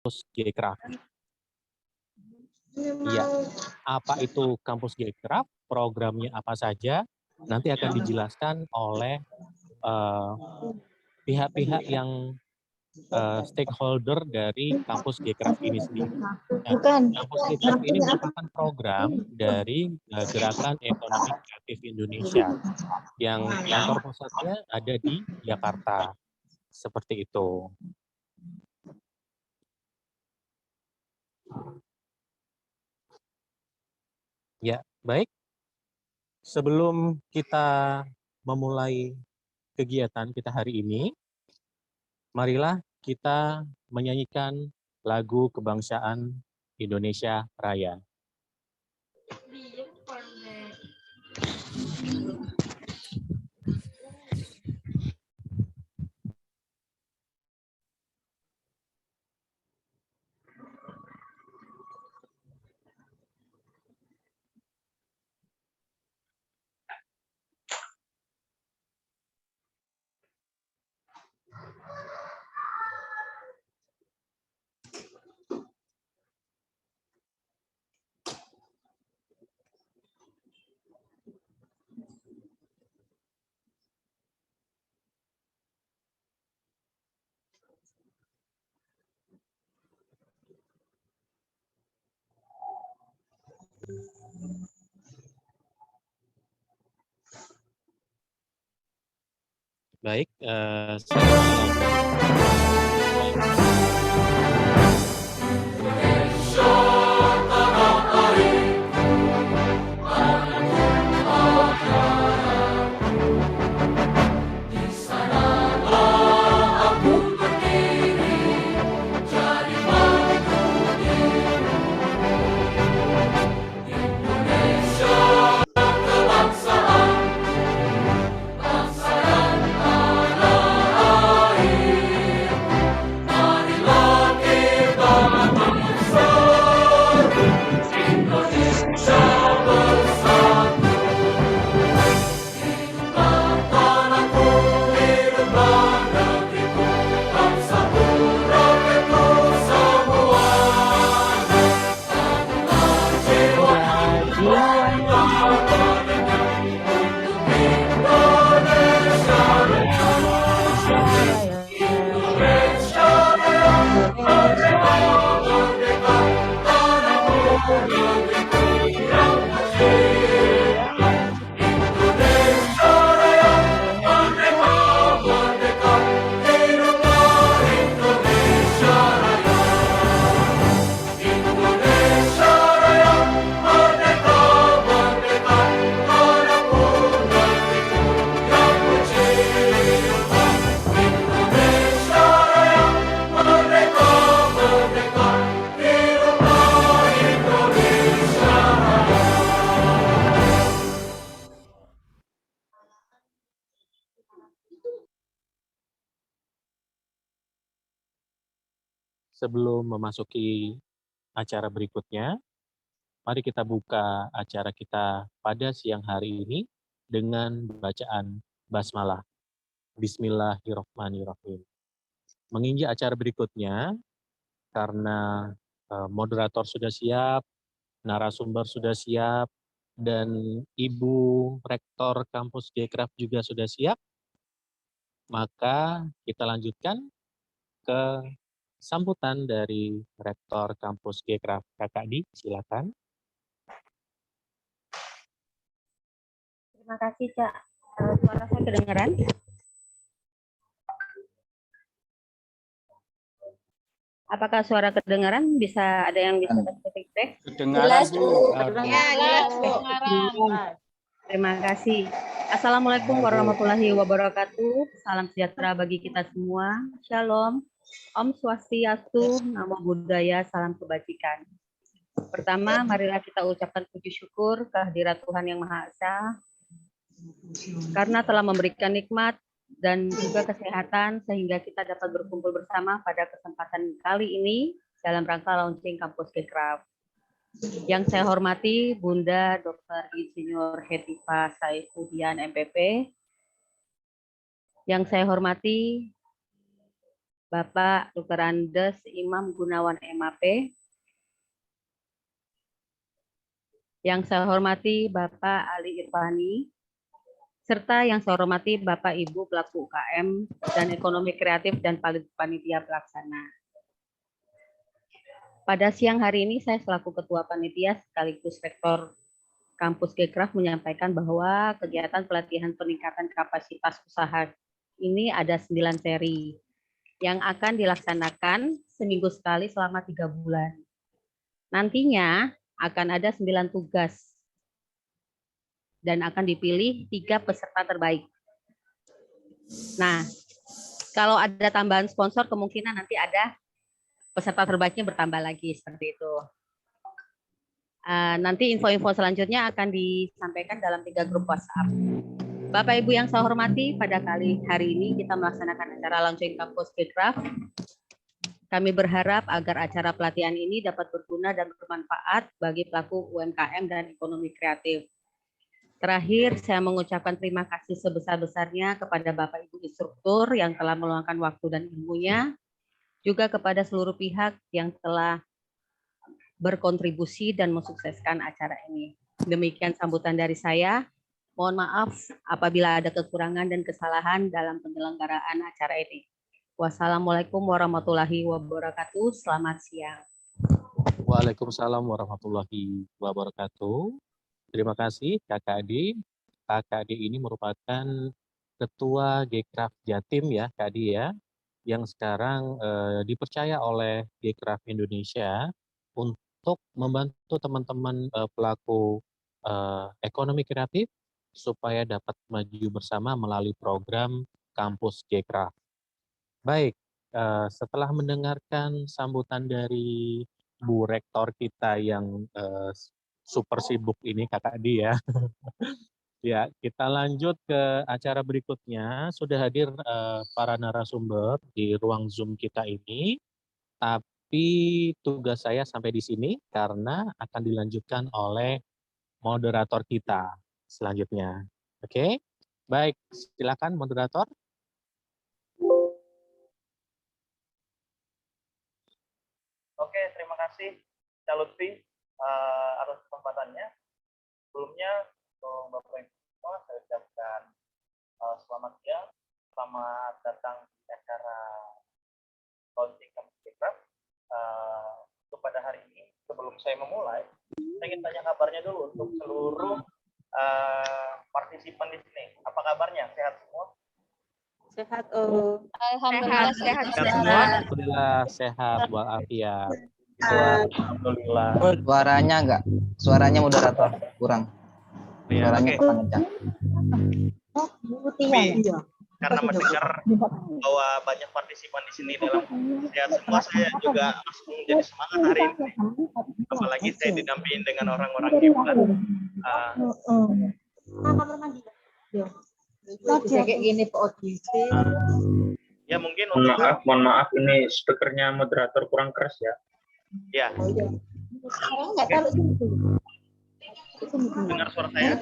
kampus Gcraft. Iya, apa itu kampus Gcraft? Programnya apa saja? Nanti akan dijelaskan oleh pihak-pihak yang stakeholder dari kampus Gcraft ini sendiri. Nah, kampus Gcraft ini merupakan program dari Gerakan Ekonomi Kreatif Indonesia yang kantor pusatnya ada di Jakarta. Seperti itu. Ya, baik. Sebelum kita memulai kegiatan kita hari ini, marilah kita menyanyikan lagu kebangsaan Indonesia Raya. Baik, sebelum memasuki acara berikutnya, mari kita buka acara kita pada siang hari ini dengan bacaan basmalah. Bismillahirrahmanirrahim. Menginjak acara berikutnya, karena moderator sudah siap, narasumber sudah siap, dan Ibu Rektor Kampus Gcraft juga sudah siap, maka kita lanjutkan ke sambutan dari Rektor Kampus Gcraft. Kakak Di, silakan. Terima kasih, Cak. Suara saya kedengaran? Apakah suara kedengaran? Bisa ada yang bisa kasih feedback? Kedengaran, Bu. Terima kasih. Assalamualaikum warahmatullahi wabarakatuh. Salam sejahtera bagi kita semua. Shalom. Om Swastiastu, Namo Buddhaya, salam kebajikan. Pertama, marilah kita ucapkan puji syukur kehadirat Tuhan Yang Maha Esa, karena telah memberikan nikmat dan juga kesehatan sehingga kita dapat berkumpul bersama pada kesempatan kali ini dalam rangka launching Kampus Gcraft. Yang saya hormati Bunda Dr. Insinyur Hetifah Saifudian MPP. Yang saya hormati Bapak Dr. Andes Imam Gunawan MAP. Yang saya hormati Bapak Ali Irfani, serta yang saya hormati Bapak Ibu pelaku UKM dan ekonomi kreatif dan panitia pelaksana. Pada siang hari ini saya selaku Ketua Panitia sekaligus Rektor Kampus Gekraf menyampaikan bahwa kegiatan pelatihan peningkatan kapasitas usaha ini ada 9 seri yang akan dilaksanakan seminggu sekali selama 3 bulan. Nantinya akan ada 9 tugas dan akan dipilih 3 peserta terbaik. Nah, kalau ada tambahan sponsor kemungkinan nanti ada peserta terbaiknya bertambah lagi seperti itu. Nanti info-info selanjutnya akan disampaikan dalam 3 grup WhatsApp. Bapak Ibu yang saya hormati, pada kali hari ini kita melaksanakan acara launching kampus Gekraf. Kami berharap agar acara pelatihan ini dapat berguna dan bermanfaat bagi pelaku UMKM dan ekonomi kreatif. Terakhir, saya mengucapkan terima kasih sebesar-besarnya kepada Bapak Ibu instruktur yang telah meluangkan waktu dan ilmunya, juga kepada seluruh pihak yang telah berkontribusi dan mensukseskan acara ini. Demikian sambutan dari saya. Mohon maaf apabila ada kekurangan dan kesalahan dalam penyelenggaraan acara ini. Wassalamualaikum warahmatullahi wabarakatuh. Selamat siang. Waalaikumsalam warahmatullahi wabarakatuh. Terima kasih Kakak Adi. Kakak Adi ini merupakan Ketua Gekraf Jatim ya Kak Adi ya, yang sekarang dipercaya oleh Gekraf Indonesia untuk membantu teman-teman pelaku ekonomi kreatif supaya dapat maju bersama melalui program Kampus Gekraf. Baik, setelah mendengarkan sambutan dari Bu Rektor kita yang super sibuk ini Kakak Di ya. Ya, kita lanjut ke acara berikutnya. Sudah hadir para narasumber di ruang Zoom kita ini. Tapi tugas saya sampai di sini karena akan dilanjutkan oleh moderator kita selanjutnya. Oke, baik, silakan moderator. Oke, terima kasih Cak Lutfi atas kesempatannya. Sebelumnya, untuk Bapak Ibu semua, saya ucapkan selamat siang, selamat datang di acara launching Kampus Gekraf. Untuk pada hari ini, sebelum saya memulai, saya ingin tanya kabarnya dulu untuk seluruh partisipan di sini. Apa kabarnya? Sehat semua? Sehat, Alhamdulillah sehat. Alhamdulillah sehat walafiat. Alhamdulillah. Suaranya moderator kurang. Ya, Suaranya kurang kencang. Karena mendengar bahwa banyak partisipan di sini dalam sehat semua, saya juga langsung menjadi semangat hari ini. Apalagi saya didampingi dengan orang-orang hebat. Ya mungkin untuk mohon maaf ini speakernya moderator kurang keras ya. Ya. Dengar suara saya?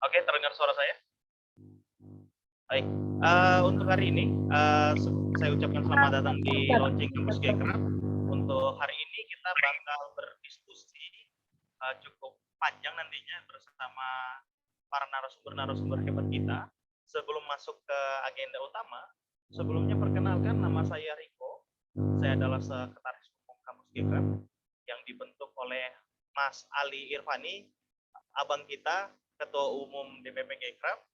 Oke, terdengar suara saya? Baik. Untuk hari ini, saya ucapkan selamat datang di launching Kampus Gekraf. Untuk hari ini kita bakal berdiskusi cukup panjang nantinya bersama para narasumber hebat kita. Sebelum masuk ke agenda utama, sebelumnya perkenalkan nama saya Riko. Saya adalah Sekretaris Umum Kampus Gekraf yang dibentuk oleh Mas Ali Irfani, abang kita, Ketua Umum DPP Gekraf,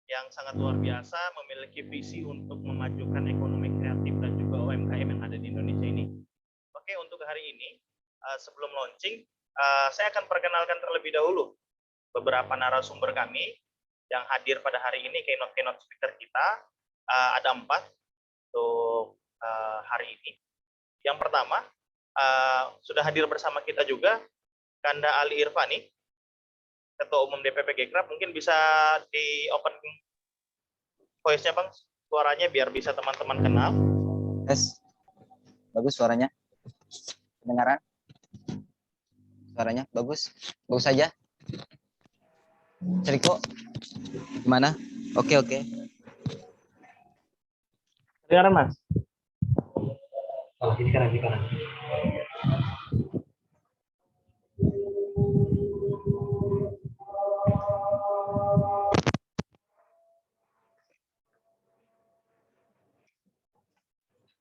yang sangat luar biasa memiliki visi untuk memajukan ekonomi kreatif dan juga UMKM yang ada di Indonesia ini. Oke, untuk hari ini, sebelum launching, saya akan perkenalkan terlebih dahulu beberapa narasumber kami yang hadir pada hari ini, keynote speaker kita. Ada 4 untuk hari ini. Yang pertama, sudah hadir bersama kita juga Kanda Ali Irfani, Ketua Umum DPP Gekraf. Mungkin bisa di open voice-nya Bang, suaranya biar bisa teman-teman kenal. Yes. Bagus suaranya. Kedengaran? Suaranya bagus. Bagus saja. Riko, gimana? Oke. Dengar Mas? Oh, ini kanan.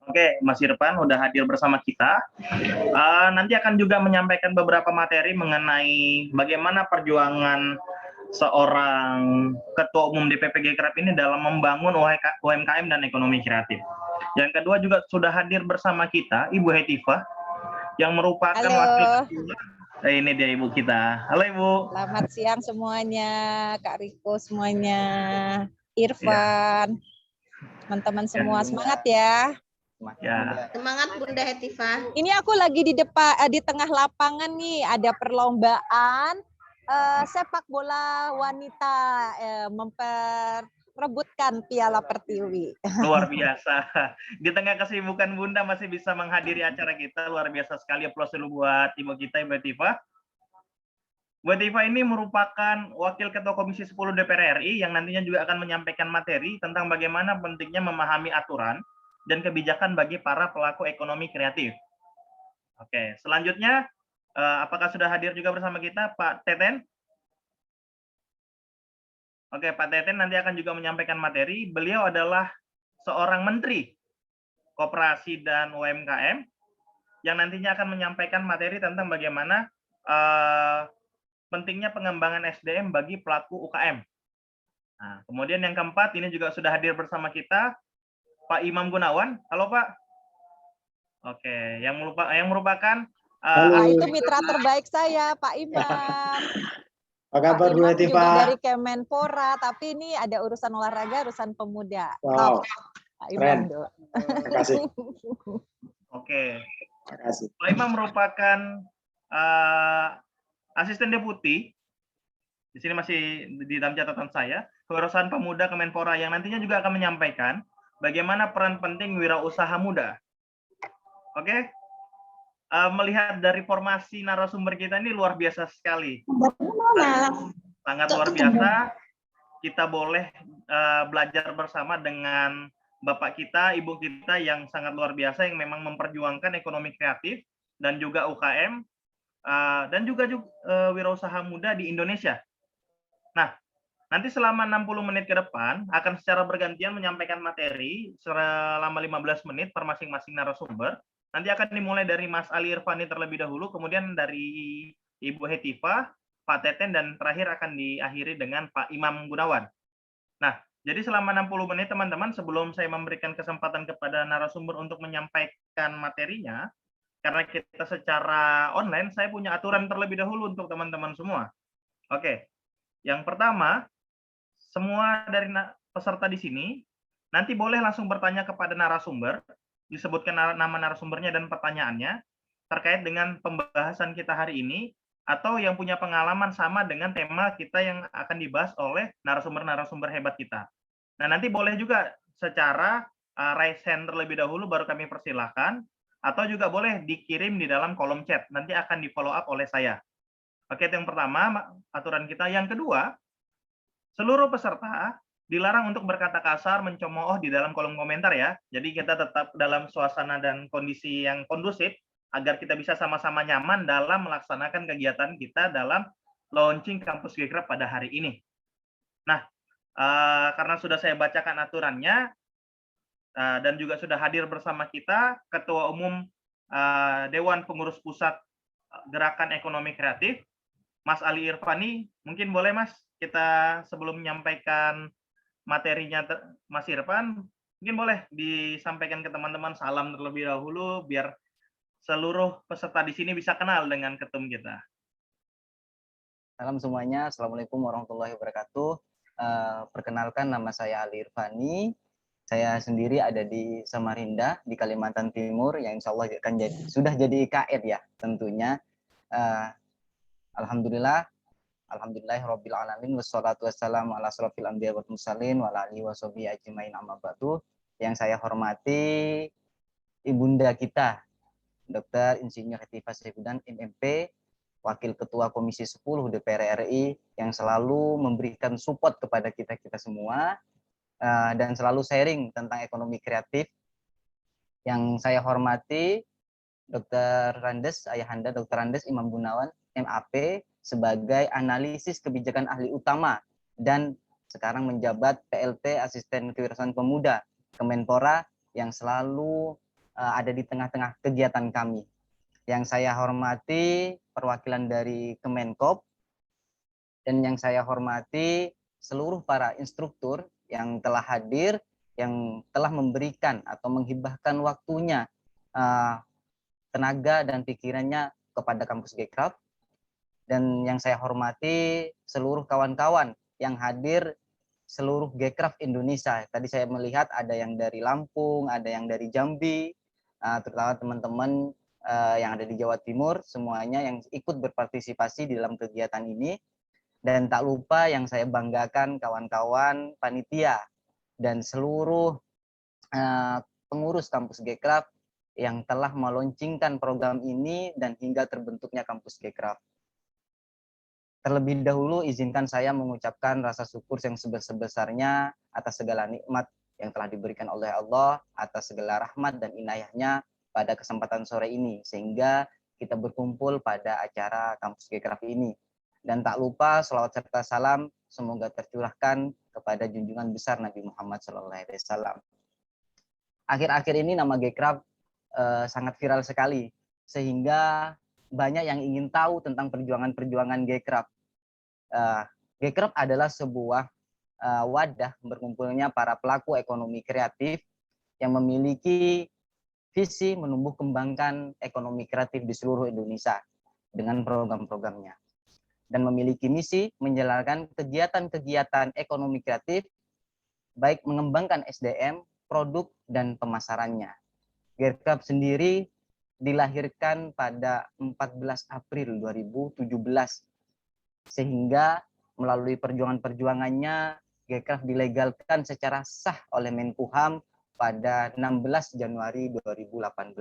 Oke, Mas Irfan udah hadir bersama kita. Nanti akan juga menyampaikan beberapa materi mengenai bagaimana perjuangan seorang Ketua Umum DPP Gekraf ini dalam membangun UMKM dan ekonomi kreatif. Yang kedua juga sudah hadir bersama kita Ibu Hetifah yang merupakan wakil ketua. Ini dia Ibu kita. Halo Ibu. Selamat siang semuanya, Kak Riko semuanya, Irfan, teman-teman semua semangat ya. Ya. Semangat Bunda Hetifah. Ini aku lagi di depan, di tengah lapangan nih, ada perlombaan sepak bola wanita memperebutkan Piala Pertiwi. Luar biasa. Di tengah kesibukan Bunda masih bisa menghadiri acara kita, luar biasa sekali. Aplaus dulu buat Ibu kita, Ibu Hetifah. Bu Hetifah ini merupakan Wakil Ketua Komisi 10 DPR RI yang nantinya juga akan menyampaikan materi tentang bagaimana pentingnya memahami aturan dan kebijakan bagi para pelaku ekonomi kreatif. Oke, selanjutnya apakah sudah hadir juga bersama kita Pak Teten? Oke, Pak Teten nanti akan juga menyampaikan materi. Beliau adalah seorang Menteri Koperasi dan UMKM yang nantinya akan menyampaikan materi tentang bagaimana pentingnya pengembangan SDM bagi pelaku UKM. Nah, kemudian yang keempat, ini juga sudah hadir bersama kita Pak Imam Gunawan. Halo Pak. Oke, yang merupakan itu mitra terbaik saya, Pak Imam. Apa kabar Bu Hetifah? Juga Hetifah? dari Kemenpora, tapi ini ada urusan olahraga, urusan pemuda. Wow, Pak Imam. Terima kasih. Oke. Terima kasih. Pak Imam merupakan asisten deputi. Di sini masih di dalam catatan saya, Keurusan Pemuda Kemenpora yang nantinya juga akan menyampaikan bagaimana peran penting wirausaha muda. Oke, melihat dari formasi narasumber kita ini luar biasa sekali. Sangat luar biasa. Kita boleh belajar bersama dengan Bapak kita, Ibu kita yang sangat luar biasa yang memang memperjuangkan ekonomi kreatif dan juga UKM dan juga wirausaha muda di Indonesia. Nah, nanti selama 60 menit ke depan akan secara bergantian menyampaikan materi selama 15 menit per masing-masing narasumber. Nanti akan dimulai dari Mas Ali Irfani terlebih dahulu, kemudian dari Ibu Hetifah, Pak Teten, dan terakhir akan diakhiri dengan Pak Imam Gunawan. Nah, jadi selama 60 menit teman-teman, sebelum saya memberikan kesempatan kepada narasumber untuk menyampaikan materinya, karena kita secara online, saya punya aturan terlebih dahulu untuk teman-teman semua. Oke, yang pertama, semua dari peserta di sini nanti boleh langsung bertanya kepada narasumber, disebutkan nama narasumbernya dan pertanyaannya terkait dengan pembahasan kita hari ini, atau yang punya pengalaman sama dengan tema kita yang akan dibahas oleh narasumber-narasumber hebat kita. Nah, nanti boleh juga secara raise hand terlebih dahulu, baru kami persilahkan, atau juga boleh dikirim di dalam kolom chat, nanti akan di-follow up oleh saya. Oke, itu yang pertama, aturan kita. Yang kedua, seluruh peserta dilarang untuk berkata kasar, mencemooh di dalam kolom komentar ya. Jadi kita tetap dalam suasana dan kondisi yang kondusif, agar kita bisa sama-sama nyaman dalam melaksanakan kegiatan kita dalam launching Kampus Gekraf pada hari ini. Nah, karena sudah saya bacakan aturannya, dan juga sudah hadir bersama kita Ketua Umum Dewan Pengurus Pusat Gerakan Ekonomi Kreatif, Mas Ali Irfani. Mungkin boleh Mas, kita sebelum menyampaikan materinya Mas Irfan, mungkin boleh disampaikan ke teman-teman salam terlebih dahulu, biar seluruh peserta di sini bisa kenal dengan ketum kita. Salam semuanya, Assalamualaikum warahmatullahi wabarakatuh. Perkenalkan, nama saya Ali Irfani. Saya sendiri ada di Samarinda, di Kalimantan Timur, yang insya Allah akan sudah jadi IKN ya tentunya. Alhamdulillahirabbil alamin, wassalatu wassalamu ala asrofil anbiya wal mursalin wa ala alihi washabihi ajmain, amma ba'du. Yang saya hormati ibunda kita Dr. Insinyur Hetifah Saifuddin MMP, Wakil Ketua Komisi 10 DPR RI yang selalu memberikan support kepada kita-kita semua dan selalu sharing tentang ekonomi kreatif. Yang saya hormati Dr. Randes, Ayahanda Dr. Randes Imam Gunawan, MAP, sebagai analisis kebijakan ahli utama dan sekarang menjabat PLT Asisten Kewirausahaan Pemuda Kemenpora yang selalu ada di tengah-tengah kegiatan kami. Yang saya hormati perwakilan dari Kemenkop, dan yang saya hormati seluruh para instruktur yang telah hadir, yang telah memberikan atau menghibahkan waktunya, tenaga dan pikirannya kepada kampus Gcraft. Dan yang saya hormati seluruh kawan-kawan yang hadir, seluruh Gcraft Indonesia. Tadi saya melihat ada yang dari Lampung, ada yang dari Jambi, terutama teman-teman yang ada di Jawa Timur, semuanya yang ikut berpartisipasi di dalam kegiatan ini. Dan tak lupa yang saya banggakan kawan-kawan panitia dan seluruh pengurus kampus Gcraft yang telah meluncurkan program ini dan hingga terbentuknya kampus Gcraft. Terlebih dahulu izinkan saya mengucapkan rasa syukur yang sebesar-besarnya atas segala nikmat yang telah diberikan oleh Allah, atas segala rahmat dan inayahnya pada kesempatan sore ini, sehingga kita berkumpul pada acara kampus Gcraft ini. Dan tak lupa selawat serta salam semoga tercurahkan kepada junjungan besar Nabi Muhammad SAW. Akhir-akhir ini nama Gcraft sangat viral sekali, sehingga banyak yang ingin tahu tentang perjuangan-perjuangan Gcraft. Gcraft adalah sebuah wadah berkumpulnya para pelaku ekonomi kreatif yang memiliki visi menumbuh kembangkan ekonomi kreatif di seluruh Indonesia dengan program-programnya, dan memiliki misi menjalankan kegiatan-kegiatan ekonomi kreatif, baik mengembangkan SDM, produk, dan pemasarannya. Gcraft sendiri dilahirkan pada 14 April 2017, sehingga melalui perjuangan-perjuangannya Gcraft dilegalkan secara sah oleh Menkumham pada 16 Januari 2018.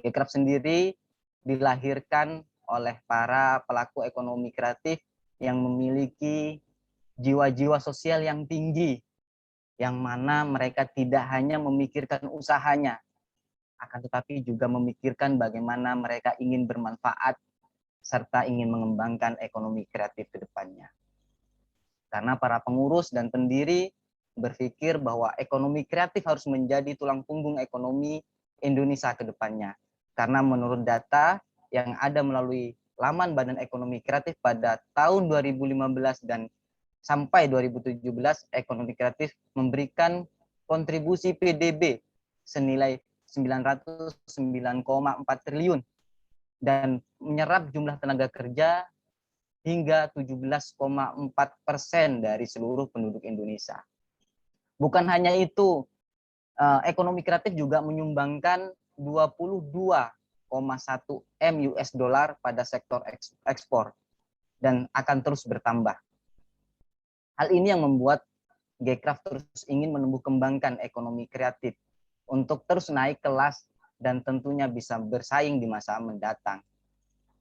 Gcraft sendiri dilahirkan oleh para pelaku ekonomi kreatif yang memiliki jiwa-jiwa sosial yang tinggi, yang mana mereka tidak hanya memikirkan usahanya, akan tetapi juga memikirkan bagaimana mereka ingin bermanfaat serta ingin mengembangkan ekonomi kreatif ke depannya. Karena para pengurus dan pendiri berpikir bahwa ekonomi kreatif harus menjadi tulang punggung ekonomi Indonesia ke depannya. Karena menurut data yang ada melalui laman Badan Ekonomi Kreatif pada tahun 2015 dan sampai 2017, ekonomi kreatif memberikan kontribusi PDB senilai 909,4 triliun dan menyerap jumlah tenaga kerja hingga 17,4% dari seluruh penduduk Indonesia. Bukan hanya itu, ekonomi kreatif juga menyumbangkan 22,1 M US dollar pada sektor ekspor dan akan terus bertambah. Hal ini yang membuat Gcraft terus ingin menumbuh kembangkan ekonomi kreatif untuk terus naik kelas dan tentunya bisa bersaing di masa mendatang.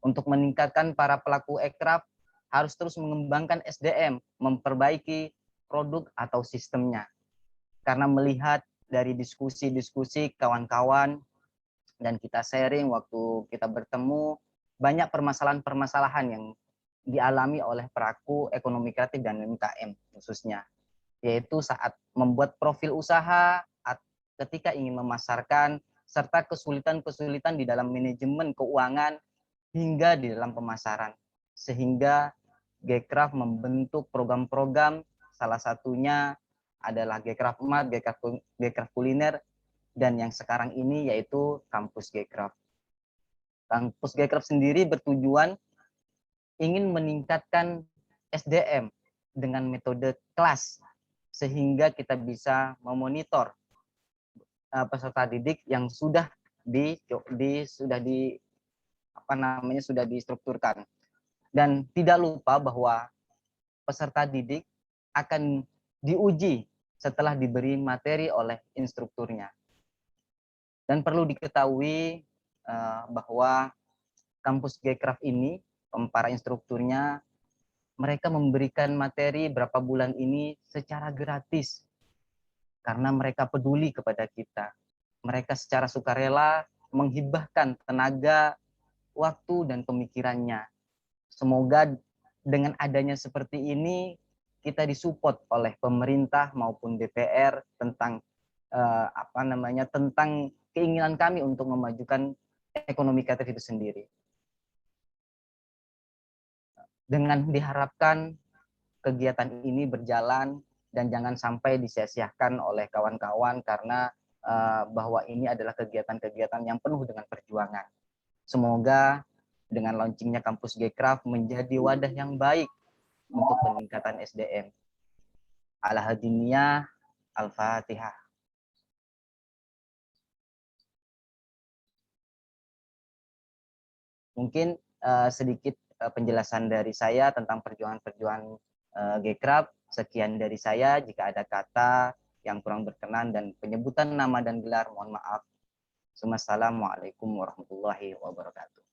Untuk meningkatkan para pelaku Gcraft harus terus mengembangkan SDM, memperbaiki produk atau sistemnya. Karena melihat dari diskusi-diskusi kawan-kawan dan kita sharing waktu kita bertemu, banyak permasalahan-permasalahan yang dialami oleh pelaku ekonomi kreatif dan UMKM khususnya, yaitu saat membuat profil usaha, ketika ingin memasarkan, serta kesulitan-kesulitan di dalam manajemen keuangan hingga di dalam pemasaran. Sehingga Gcraft membentuk program-program, salah satunya adalah Gcraft Mart, Gcraft Kuliner, dan yang sekarang ini yaitu Kampus Gcraft. Kampus Gcraft sendiri bertujuan ingin meningkatkan SDM dengan metode kelas, sehingga kita bisa memonitor peserta didik yang sudah distrukturkan. Dan tidak lupa bahwa peserta didik akan diuji setelah diberi materi oleh instrukturnya. Dan perlu diketahui bahwa kampus Gcraft ini, para instrukturnya, mereka memberikan materi berapa bulan ini secara gratis karena mereka peduli kepada kita. Mereka secara sukarela menghibahkan tenaga, waktu, dan pemikirannya. Semoga dengan adanya seperti ini kita disupport oleh pemerintah maupun DPR tentang tentang keinginan kami untuk memajukan ekonomi kreatif itu sendiri. Dengan diharapkan kegiatan ini berjalan dan jangan sampai disia-siakan oleh kawan-kawan karena bahwa ini adalah kegiatan-kegiatan yang penuh dengan perjuangan. Semoga dengan launchingnya kampus Gcraft menjadi wadah yang baik untuk peningkatan SDM. Al-Hadiniyah, Al-Fatihah. Mungkin sedikit penjelasan dari saya tentang perjuangan-perjuangan Gcraft. Sekian dari saya. Jika ada kata yang kurang berkenan dan penyebutan nama dan gelar, mohon maaf. Assalamualaikum warahmatullahi wabarakatuh.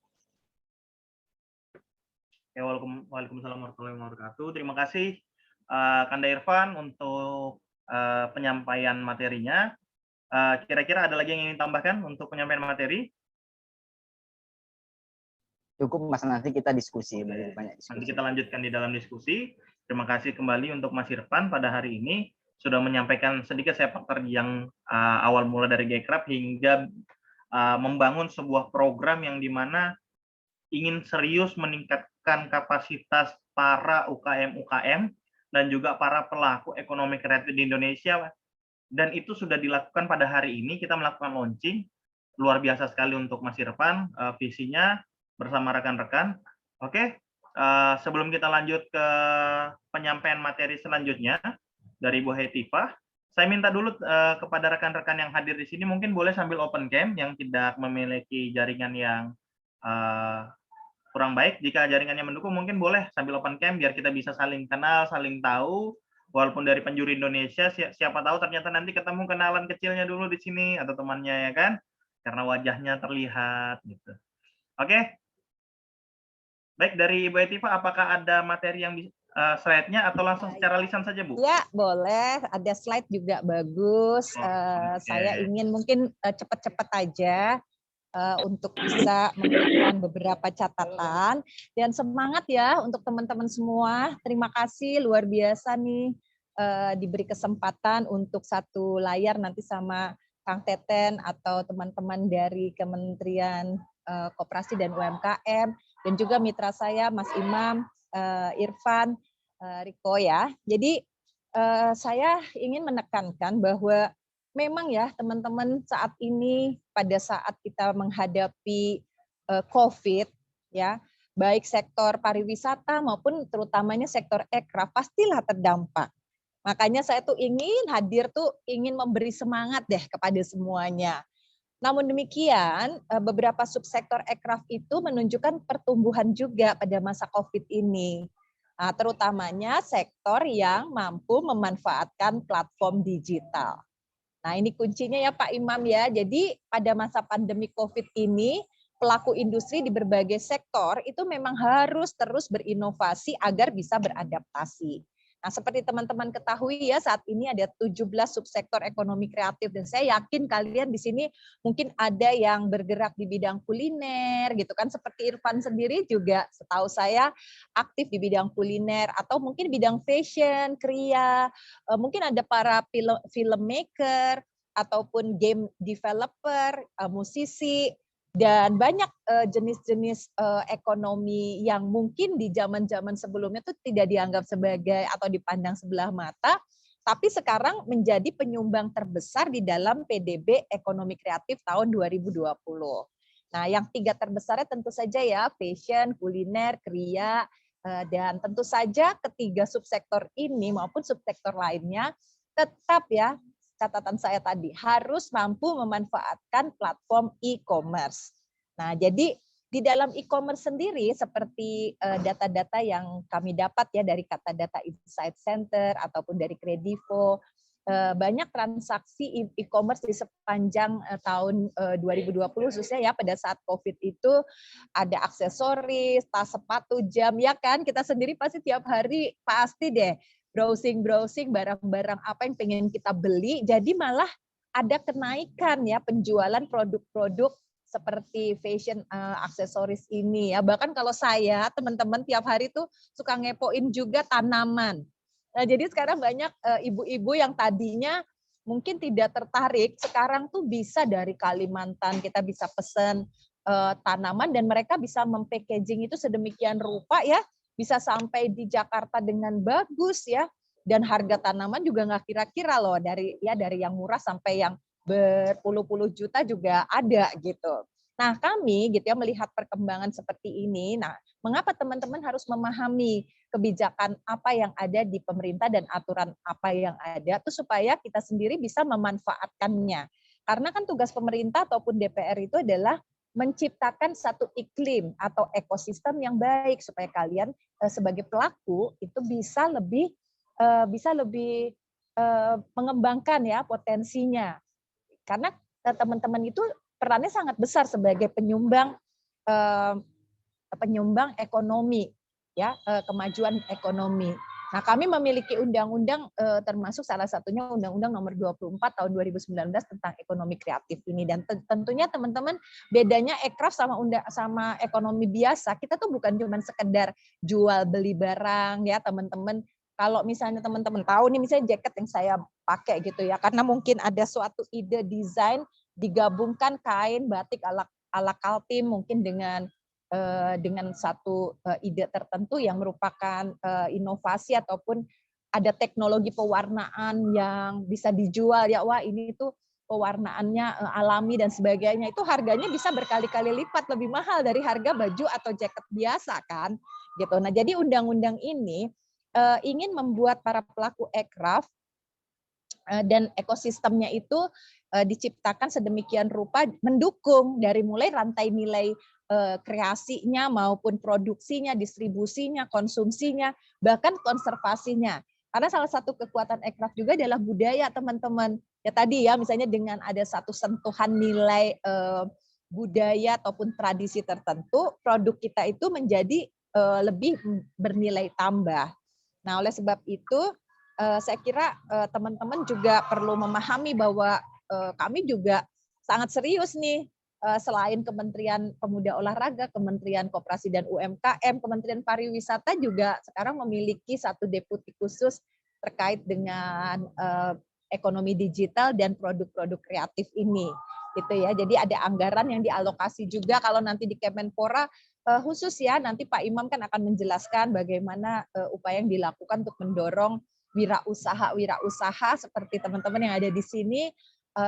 Ya, waalaikumsalam warahmatullahi wabarakatuh. Terima kasih Kanda Irfan untuk penyampaian materinya. Kira-kira ada lagi yang ingin tambahkan untuk penyampaian materi? Cukup Mas, nanti kita diskusi. Banyak diskusi. Nanti kita lanjutkan di dalam diskusi. Terima kasih kembali untuk Mas Irfan pada hari ini sudah menyampaikan sedikit sepak terjang awal mula dari Gcraft hingga membangun sebuah program yang dimana ingin serius meningkatkan kapasitas para UKM-UKM dan juga para pelaku ekonomi kreatif di Indonesia. Dan itu sudah dilakukan pada hari ini. Kita melakukan launching. Luar biasa sekali untuk Mas Irfan visinya bersama rekan-rekan. Oke, sebelum kita lanjut ke penyampaian materi selanjutnya dari Bu Hetifah, saya minta dulu kepada rekan-rekan yang hadir di sini mungkin boleh sambil open cam yang tidak memiliki jaringan yang kurang baik. Jika jaringannya mendukung mungkin boleh sambil open cam biar kita bisa saling kenal, saling tahu. Walaupun dari penjuri Indonesia, siapa tahu ternyata nanti ketemu kenalan kecilnya dulu di sini atau temannya, ya kan? Karena wajahnya terlihat gitu. Oke. Baik, dari Ibu Hetifah, apakah ada materi yang slide-nya atau langsung secara lisan saja, Bu? Ya, boleh. Ada slide juga bagus. Saya ingin mungkin cepat-cepat aja untuk bisa memberikan beberapa catatan. Dan semangat ya untuk teman-teman semua. Terima kasih, luar biasa nih diberi kesempatan untuk satu layar nanti sama Kang Teten atau teman-teman dari Kementerian Koperasi dan UMKM. Dan juga mitra saya, Mas Imam, Irfan, Riko ya. Jadi saya ingin menekankan bahwa memang ya teman-teman saat ini pada saat kita menghadapi COVID ya, baik sektor pariwisata maupun terutamanya sektor Gcraft pastilah terdampak. Makanya saya tuh ingin hadir tuh ingin memberi semangat deh kepada semuanya. Namun demikian, beberapa subsektor Gcraft itu menunjukkan pertumbuhan juga pada masa COVID ini. Nah, terutamanya sektor yang mampu memanfaatkan platform digital. Nah, ini kuncinya ya Pak Imam ya. Jadi pada masa pandemi COVID ini, pelaku industri di berbagai sektor itu memang harus terus berinovasi agar bisa beradaptasi. Nah, seperti teman-teman ketahui ya, saat ini ada 17 subsektor ekonomi kreatif dan saya yakin kalian di sini mungkin ada yang bergerak di bidang kuliner gitu kan, seperti Irfan sendiri juga setahu saya aktif di bidang kuliner atau mungkin bidang fashion, kriya, mungkin ada para filmmaker ataupun game developer, musisi, dan banyak jenis-jenis ekonomi yang mungkin di zaman-zaman sebelumnya itu tidak dianggap sebagai atau dipandang sebelah mata, tapi sekarang menjadi penyumbang terbesar di dalam PDB ekonomi kreatif tahun 2020. Nah, yang 3 terbesarnya tentu saja ya fashion, kuliner, kriya, dan tentu saja ketiga subsektor ini maupun subsektor lainnya tetap ya, catatan saya tadi, harus mampu memanfaatkan platform e-commerce. Nah, jadi di dalam e-commerce sendiri seperti data-data yang kami dapat ya dari Kata Data Insight Center ataupun dari Kredivo, banyak transaksi e-commerce di sepanjang tahun 2020 khususnya ya, pada saat COVID itu ada aksesoris, tas, sepatu, jam, ya kan? Kita sendiri pasti tiap hari pasti deh browsing barang-barang apa yang pengen kita beli, jadi malah ada kenaikan ya penjualan produk-produk seperti fashion aksesoris ini ya. Bahkan kalau saya, teman-teman tiap hari tuh suka ngepoin juga tanaman. Nah, jadi sekarang banyak ibu-ibu yang tadinya mungkin tidak tertarik, sekarang tuh bisa dari Kalimantan kita bisa pesan tanaman dan mereka bisa mempackaging itu sedemikian rupa ya, bisa sampai di Jakarta dengan bagus ya, dan harga tanaman juga nggak kira-kira loh, dari yang murah sampai yang berpuluh-puluh juta juga ada gitu. Nah, kami gitu ya melihat perkembangan seperti ini. Nah, mengapa teman-teman harus memahami kebijakan apa yang ada di pemerintah dan aturan apa yang ada tuh supaya kita sendiri bisa memanfaatkannya. Karena kan tugas pemerintah ataupun DPR itu adalah menciptakan satu iklim atau ekosistem yang baik supaya kalian sebagai pelaku itu bisa lebih mengembangkan ya potensinya. Karena teman-teman itu perannya sangat besar sebagai penyumbang ekonomi ya, kemajuan ekonomi. Nah, kami memiliki undang-undang termasuk salah satunya Undang-Undang Nomor 24 Tahun 2019 tentang ekonomi kreatif ini, dan tentunya teman-teman bedanya ekraf sama ekonomi biasa, kita tuh bukan cuma sekedar jual beli barang ya teman-teman. Kalau misalnya teman-teman tahu nih, misalnya jaket yang saya pakai gitu ya, karena mungkin ada suatu ide desain digabungkan kain batik ala Kaltim mungkin dengan satu ide tertentu yang merupakan inovasi ataupun ada teknologi pewarnaan yang bisa dijual ya, wah ini tuh pewarnaannya alami dan sebagainya, itu harganya bisa berkali-kali lipat lebih mahal dari harga baju atau jaket biasa kan gitu. Nah, jadi undang-undang ini ingin membuat para pelaku ekraf dan ekosistemnya itu diciptakan sedemikian rupa mendukung dari mulai rantai nilai kreasinya maupun produksinya, distribusinya, konsumsinya, bahkan konservasinya. Karena salah satu kekuatan ekraf juga adalah budaya teman-teman. Ya tadi ya misalnya dengan ada satu sentuhan nilai budaya ataupun tradisi tertentu, produk kita itu menjadi lebih bernilai tambah. Nah, oleh sebab itu saya kira teman-teman juga perlu memahami bahwa kami juga sangat serius nih, selain Kementerian Pemuda Olahraga, Kementerian Koperasi dan UMKM, Kementerian Pariwisata juga sekarang memiliki satu deputi khusus terkait dengan ekonomi digital dan produk-produk kreatif ini. Gitu ya. Jadi ada anggaran yang dialokasi juga kalau nanti di Kemenpora khusus ya, nanti Pak Imam kan akan menjelaskan bagaimana upaya yang dilakukan untuk mendorong wirausaha seperti teman-teman yang ada di sini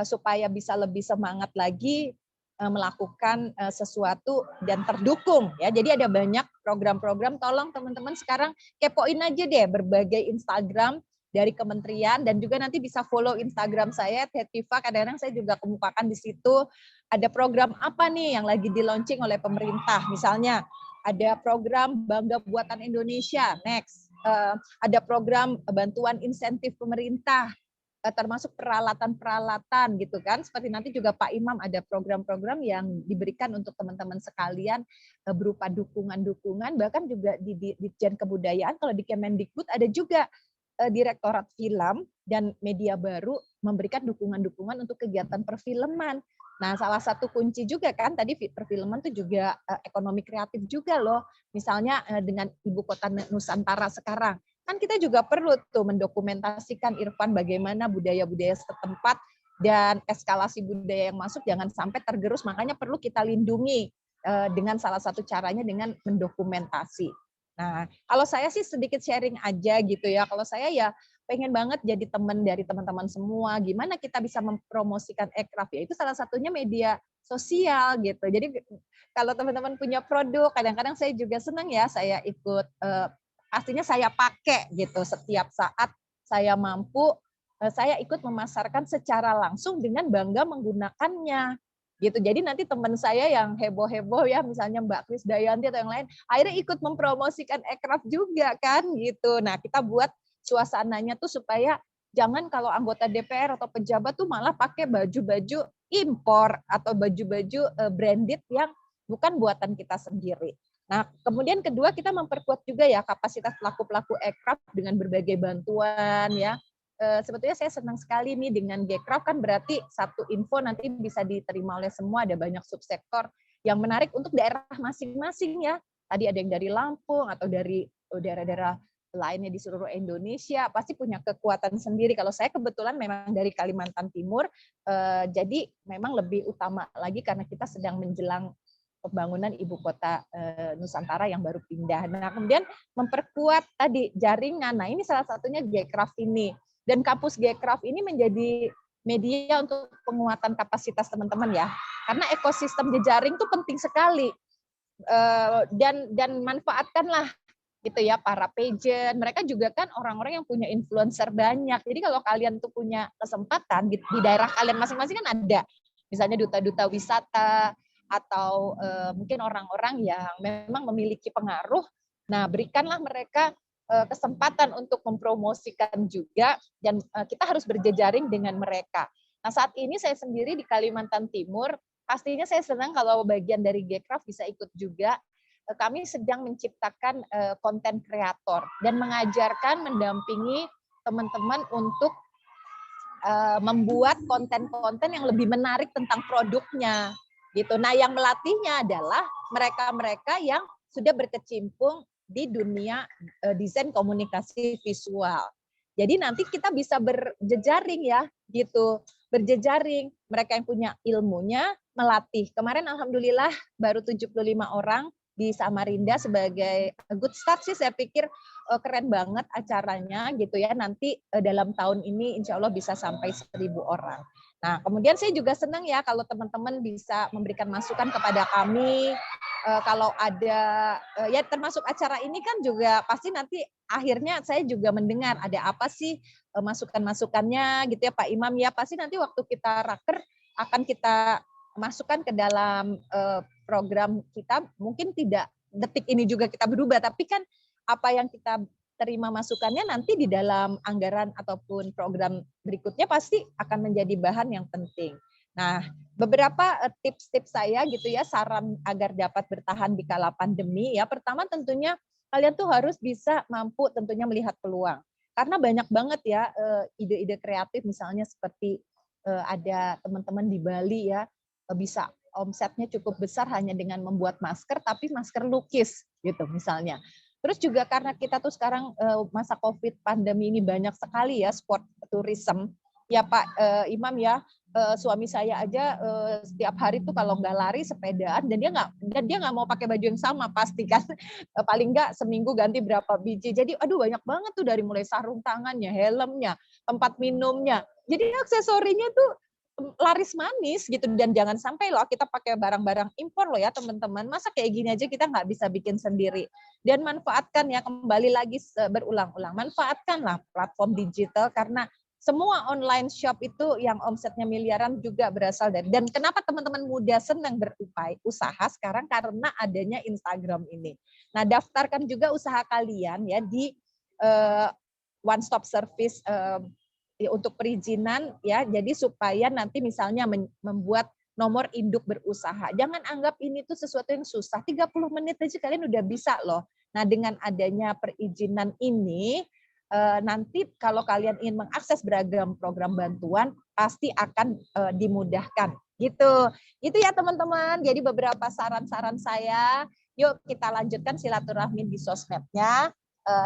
supaya bisa lebih semangat lagi melakukan sesuatu dan terdukung ya. Jadi ada banyak program-program, tolong teman-teman sekarang kepoin aja deh berbagai Instagram dari kementerian dan juga nanti bisa follow Instagram saya @hetiva, kadang-kadang saya juga kemukakan di situ ada program apa nih yang lagi di launching oleh pemerintah. Misalnya ada program Bangga Buatan Indonesia, next. Ada program bantuan insentif pemerintah, termasuk peralatan-peralatan gitu kan. Seperti nanti juga Pak Imam ada program-program yang diberikan untuk teman-teman sekalian berupa dukungan-dukungan, bahkan juga di Ditjen Kebudayaan, kalau di Kemendikbud ada juga Direktorat Film dan Media Baru memberikan dukungan-dukungan untuk kegiatan perfilman. Nah, salah satu kunci juga kan tadi perfilman itu juga ekonomi kreatif juga loh. Misalnya dengan Ibu Kota Nusantara sekarang, kan kita juga perlu tuh mendokumentasikan Irfan bagaimana budaya-budaya setempat dan eskalasi budaya yang masuk jangan sampai tergerus, makanya perlu kita lindungi dengan salah satu caranya dengan mendokumentasi. Nah, kalau saya sih sedikit sharing aja gitu ya. Kalau saya ya pengen banget jadi teman dari teman-teman semua. Gimana kita bisa mempromosikan ekraf ya? Itu salah satunya media sosial gitu. Jadi kalau teman-teman punya produk, kadang-kadang saya juga senang ya saya ikut pastinya saya pakai gitu setiap saat saya mampu, saya ikut memasarkan secara langsung dengan bangga menggunakannya gitu. Jadi nanti teman saya yang heboh-heboh ya, misalnya Mbak Krisdayanti atau yang lain, akhirnya ikut mempromosikan ekraf juga kan gitu. Nah, kita buat suasananya tuh supaya jangan kalau anggota DPR atau pejabat tuh malah pakai baju-baju impor atau baju-baju branded yang bukan buatan kita sendiri. Nah, kemudian kedua kita memperkuat juga ya kapasitas pelaku-pelaku ekraf dengan berbagai bantuan ya. Sebetulnya saya senang sekali nih dengan Gcraft, kan berarti satu info nanti bisa diterima oleh semua, ada banyak subsektor yang menarik untuk daerah masing-masing ya. Tadi ada yang dari Lampung atau dari daerah-daerah lainnya di seluruh Indonesia, pasti punya kekuatan sendiri. Kalau saya kebetulan memang dari Kalimantan Timur, jadi memang lebih utama lagi karena kita sedang menjelang pembangunan ibu kota Nusantara yang baru pindah. Nah, kemudian memperkuat tadi jaringan. Nah, ini salah satunya Gcraft ini. Dan kampus Gcraft ini menjadi media untuk penguatan kapasitas teman-teman ya. Karena ekosistem jejaring itu penting sekali. Dan manfaatkanlah gitu ya para pageant. Mereka juga kan orang-orang yang punya influencer banyak. Jadi kalau kalian tuh punya kesempatan di daerah kalian masing-masing kan ada. Misalnya duta-duta wisata atau mungkin orang-orang yang memang memiliki pengaruh. Nah, berikanlah mereka kesempatan untuk mempromosikan juga, dan kita harus berjejaring dengan mereka. Nah, saat ini saya sendiri di Kalimantan Timur, pastinya saya senang kalau bagian dari Gcraft bisa ikut juga. Kami sedang menciptakan konten kreator dan mengajarkan, mendampingi teman-teman untuk membuat konten-konten yang lebih menarik tentang produknya. Gitu. Nah, yang melatihnya adalah mereka-mereka yang sudah berkecimpung di dunia desain komunikasi visual. Jadi nanti kita bisa berjejaring ya, gitu. Berjejaring, mereka yang punya ilmunya melatih. Kemarin alhamdulillah baru 75 orang di Samarinda sebagai good start sih, saya pikir keren banget acaranya gitu ya. Nanti dalam tahun ini insya Allah bisa sampai 1.000 orang. Nah, kemudian saya juga senang ya kalau teman-teman bisa memberikan masukan kepada kami. Kalau ada, ya termasuk acara ini kan juga pasti nanti akhirnya saya juga mendengar ada apa sih masukan-masukannya gitu ya Pak Imam ya. Pasti nanti waktu kita raker akan kita masukkan ke dalam program kita. Mungkin tidak detik ini juga kita berubah, tapi kan apa yang kita terima masukannya nanti di dalam anggaran ataupun program berikutnya pasti akan menjadi bahan yang penting. Nah, beberapa tips-tips saya gitu ya, saran agar dapat bertahan di kala pandemi ya. Pertama tentunya kalian tuh harus bisa mampu tentunya melihat peluang. Karena banyak banget ya ide-ide kreatif, misalnya seperti ada teman-teman di Bali ya, bisa omsetnya cukup besar hanya dengan membuat masker, tapi masker lukis gitu misalnya. Terus juga karena kita tuh sekarang masa COVID pandemi ini banyak sekali ya sport tourism. Ya Pak Imam ya, suami saya aja setiap hari tuh kalau nggak lari sepedaan, dan dia nggak mau pakai baju yang sama pasti kan. Paling nggak seminggu ganti berapa biji. Jadi aduh banyak banget tuh, dari mulai sarung tangannya, helmnya, tempat minumnya. Jadi aksesorinya tuh laris manis gitu. Dan jangan sampai loh kita pakai barang-barang impor loh ya teman-teman. Masa kayak gini aja kita nggak bisa bikin sendiri. Dan manfaatkan ya, kembali lagi berulang-ulang, manfaatkanlah platform digital, karena semua online shop itu yang omsetnya miliaran juga berasal dari. Dan kenapa teman-teman muda senang berusaha sekarang? Karena adanya Instagram ini. Nah, daftarkan juga usaha kalian ya di one stop service untuk perizinan ya. Jadi supaya nanti misalnya membuat nomor induk berusaha. Jangan anggap ini tuh sesuatu yang susah. 30 menit aja kalian udah bisa loh. Nah, dengan adanya perizinan ini, nanti kalau kalian ingin mengakses beragam program bantuan, pasti akan dimudahkan. Gitu. Itu ya teman-teman. Jadi beberapa saran-saran saya. Yuk kita lanjutkan silaturahmi di sosmednya.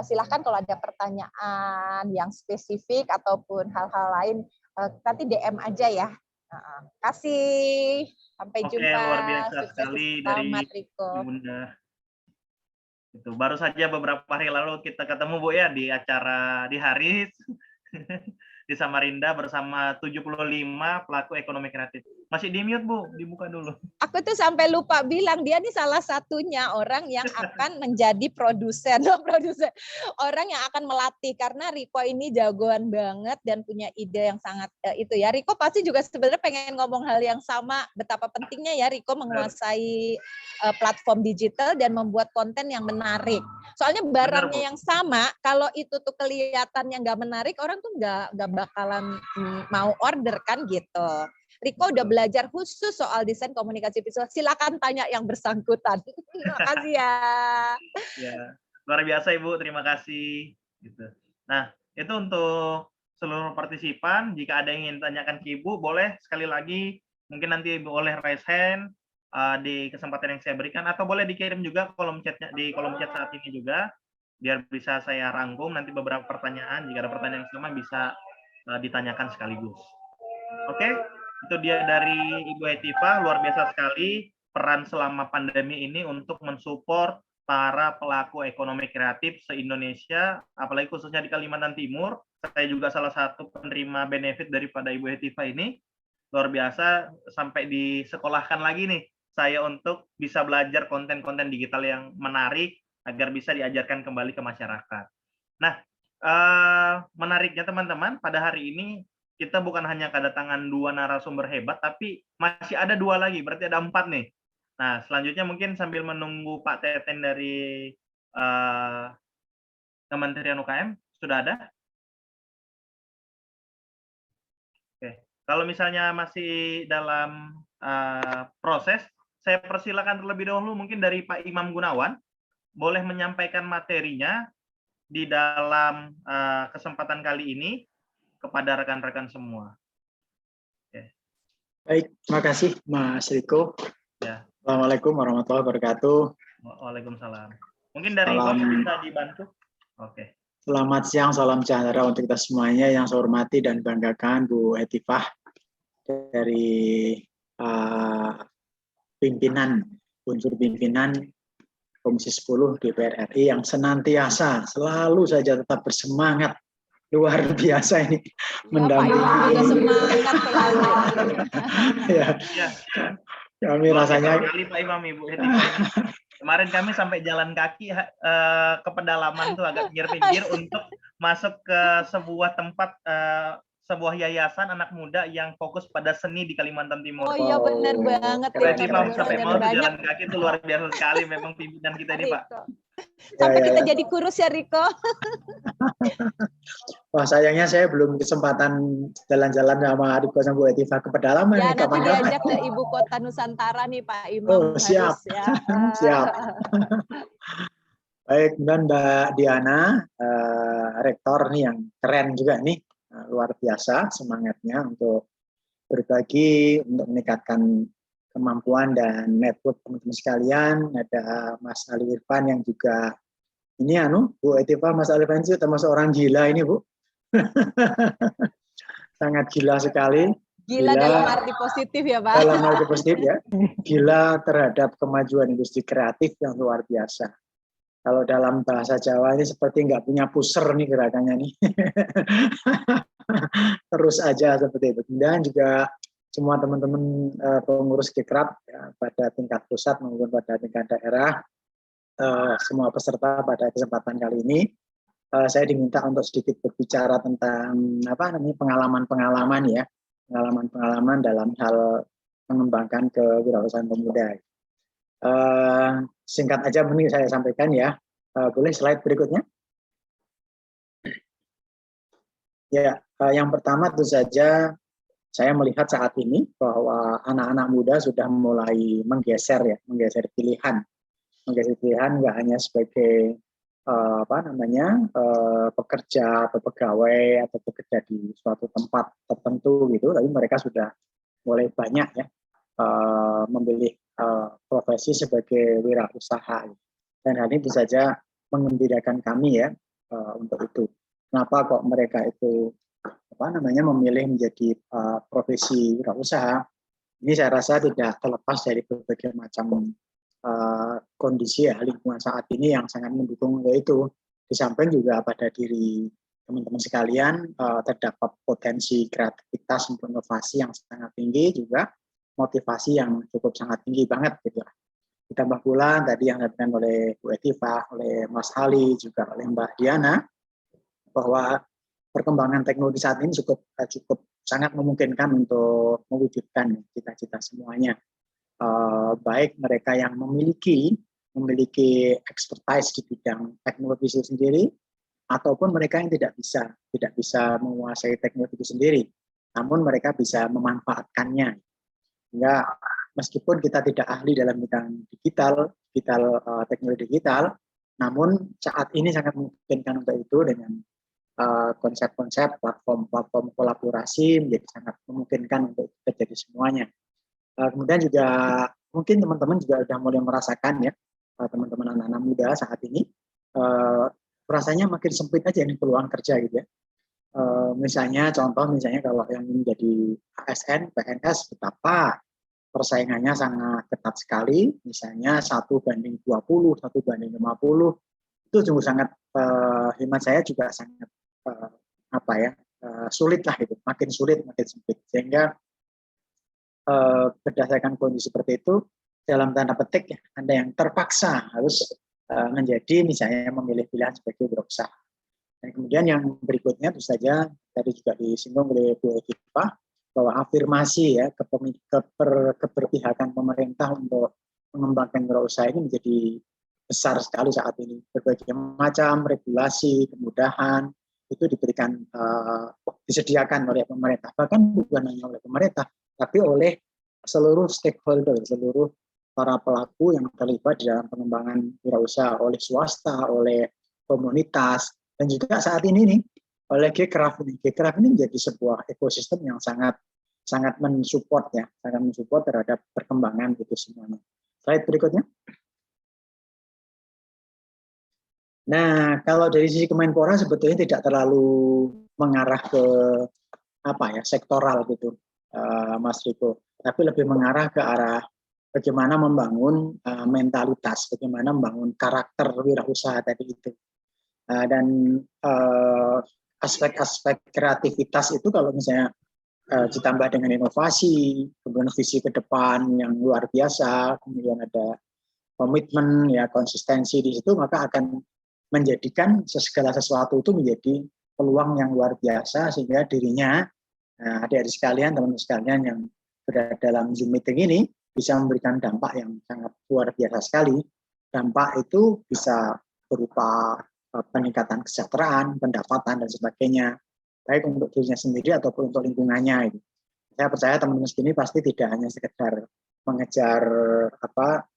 Silahkan kalau ada pertanyaan yang spesifik ataupun hal-hal lain, nanti DM aja ya. Kasih. Sampai jumpa. Oke, luar biasa sekali dari Riko. Bunda. Itu baru saja beberapa hari lalu kita ketemu Bu ya di acara di Haris di Samarinda bersama 75 pelaku ekonomi kreatif. Masih di mute, Bu. Dibuka dulu. Aku tuh sampai lupa bilang dia nih salah satunya orang yang akan menjadi produsen, orang yang akan melatih karena Riko ini jagoan banget dan punya ide yang sangat itu ya. Riko pasti juga sebenarnya pengen ngomong hal yang sama, betapa pentingnya ya Riko menguasai platform digital dan membuat konten yang menarik. Soalnya barangnya yang sama, kalau itu tuh kelihatannya nggak menarik, orang tuh nggak bakalan mau order kan gitu. Riko udah belajar khusus soal desain komunikasi visual. Silakan tanya yang bersangkutan. Terima kasih ya. Ya, luar biasa Ibu. Terima kasih. Gitu. Nah, itu untuk seluruh partisipan. Jika ada yang ingin tanyakan ke Ibu, boleh sekali lagi. Mungkin nanti Ibu boleh raise hand di kesempatan yang saya berikan, atau boleh dikirim juga kolom chatnya di kolom chat saat ini juga, biar bisa saya rangkum nanti beberapa pertanyaan. Jika ada pertanyaan yang sama bisa ditanyakan sekaligus. Oke? Itu dia dari Ibu Hetiva, luar biasa sekali peran selama pandemi ini untuk mensupport para pelaku ekonomi kreatif se-Indonesia, apalagi khususnya di Kalimantan Timur. Saya juga salah satu penerima benefit daripada Ibu Hetiva ini. Luar biasa, sampai disekolahkan lagi nih saya untuk bisa belajar konten-konten digital yang menarik agar bisa diajarkan kembali ke masyarakat. Nah, menariknya teman-teman, pada hari ini kita bukan hanya kedatangan 2 narasumber hebat, tapi masih ada 2 lagi, berarti ada 4 nih. Nah, selanjutnya mungkin sambil menunggu Pak Teten dari Kementerian UKM, sudah ada? Oke. Kalau misalnya masih dalam proses, saya persilakan terlebih dahulu mungkin dari Pak Imam Gunawan, boleh menyampaikan materinya di dalam kesempatan kali ini kepada rekan-rekan semua. Oke. Baik, terima kasih Mas Riko. Ya. Assalamualaikum warahmatullahi wabarakatuh. Waalaikumsalam. Mungkin dari Ibu bisa dibantu. Oke. Selamat siang, salam sejahtera untuk kita semuanya. Yang saya hormati dan banggakan Bu Hetivah dari unsur pimpinan Komisi 10 DPR RI yang senantiasa selalu saja tetap bersemangat. Luar biasa ini mendampingi. Juga semangat selalu. Ya. Kami rasanya kali Pak Imam, Ibu Hetiva. Kemarin kami sampai jalan kaki ke pedalaman tuh agak pinggir-pinggir untuk masuk ke sebuah tempat sebuah yayasan anak muda yang fokus pada seni di Kalimantan Timur. Oh iya benar banget. Keren, sampai mau tuh jalan kaki itu luar biasa sekali memang pimpinan kita ini Pak. Sampai kita jadi kurus ya Riko. Wah sayangnya saya belum kesempatan jalan-jalan sama Riko sama Bu Hetiva ke pedalaman. Ya nanti diajak ke ibu kota Nusantara nih Pak Imam. Oh siap, ya. Siap. Baik, kemudian Mbak Diana, rektor nih yang keren juga nih, luar biasa semangatnya untuk berbagi, untuk meningkatkan kemampuan dan network teman-teman sekalian. Ada Mas Ali Irfan yang juga ini Bu Hetiva, Mas Ali Irfan itu termasuk orang gila ini Bu. Sangat gila sekali. Gila dalam arti positif ya Pak. Dalam arti positif ya. Gila terhadap kemajuan industri kreatif yang luar biasa. Kalau dalam bahasa Jawa ini seperti nggak punya pusar nih gerakannya nih. Terus aja seperti itu. Dan juga semua teman-teman pengurus Gekraf ya, pada tingkat pusat maupun pada tingkat daerah, semua peserta pada kesempatan kali ini, saya diminta untuk sedikit berbicara tentang pengalaman-pengalaman ya, pengalaman-pengalaman dalam hal mengembangkan kewirausahaan pemuda. Singkat aja mungkin saya sampaikan ya. Boleh slide berikutnya? Ya, yang pertama tentu saja saya melihat saat ini bahwa anak-anak muda sudah mulai menggeser pilihan nggak hanya sebagai pekerja atau pegawai atau bekerja di suatu tempat tertentu gitu, tapi mereka sudah mulai banyak ya memilih profesi sebagai wirausaha. Dan hal ini tentu saja mengembirakan kami ya untuk itu. Kenapa kok mereka itu memilih menjadi profesi wirausaha? Ini saya rasa tidak terlepas dari berbagai macam kondisi ya, lingkungan saat ini yang sangat mendukung yaitu. Di samping juga pada diri teman-teman sekalian terdapat potensi kreativitas untuk inovasi yang sangat tinggi juga. motivasi yang cukup sangat tinggi banget gitu. Ditambah pula tadi yang disampaikan oleh Bu Etiva, oleh Mas Ali, juga oleh Mbak Diana, bahwa perkembangan teknologi saat ini cukup sangat memungkinkan untuk mewujudkan cita-cita semuanya. Baik mereka yang memiliki expertise di bidang teknologi itu sendiri, ataupun mereka yang tidak bisa menguasai teknologi itu sendiri, namun mereka bisa memanfaatkannya. Hingga meskipun kita tidak ahli dalam bidang teknologi digital, namun saat ini sangat memungkinkan untuk itu dengan konsep-konsep platform kolaborasi menjadi sangat memungkinkan untuk terjadi semuanya. Kemudian juga mungkin teman-teman juga sudah mulai merasakan ya, teman-teman anak-anak muda saat ini rasanya makin sempit aja nih peluang kerja gitu ya. Misalnya kalau yang menjadi ASN, PNS, betapa persaingannya sangat ketat sekali, misalnya 1:20, 1:50, itu juga sangat hemat saya juga sangat sulit lah itu, makin sulit, makin sempit. Sehingga berdasarkan kondisi seperti itu, dalam tanda petik ya, Anda yang terpaksa harus menjadi misalnya memilih pilihan sebagai wirausaha. Dan kemudian yang berikutnya tentu saja tadi juga disinggung oleh Bu Etiva, bahwa afirmasi ya keberpihakan pemerintah untuk mengembangkan wirausaha ini menjadi besar sekali saat ini. Berbagai macam regulasi, kemudahan itu disediakan oleh pemerintah, bahkan bukan hanya oleh pemerintah, tapi oleh seluruh stakeholder, seluruh para pelaku yang terlibat di dalam pengembangan wirausaha, oleh swasta, oleh komunitas, dan juga saat ini nih oleh Gcraft ini menjadi sebuah ekosistem yang sangat mensupport ya, sangat mensupport terhadap perkembangan itu semuanya. Slide berikutnya. Nah, kalau dari sisi Kemenpora sebetulnya tidak terlalu mengarah ke sektoral gitu, Mas Riko, tapi lebih mengarah ke arah bagaimana membangun mentalitas, bagaimana membangun karakter wirausaha tadi itu. Dan aspek-aspek kreativitas itu kalau misalnya ditambah dengan inovasi, kemudian visi ke depan yang luar biasa, kemudian ada komitmen ya, konsistensi di situ, maka akan menjadikan segala sesuatu itu menjadi peluang yang luar biasa, sehingga dirinya adik-adik sekalian, teman-teman sekalian yang berada dalam Zoom meeting ini bisa memberikan dampak yang sangat luar biasa sekali. Dampak itu bisa berupa peningkatan kesejahteraan, pendapatan, dan sebagainya, baik untuk dirinya sendiri ataupun untuk lingkungannya. Saya percaya teman-teman segini pasti tidak hanya sekedar mengejar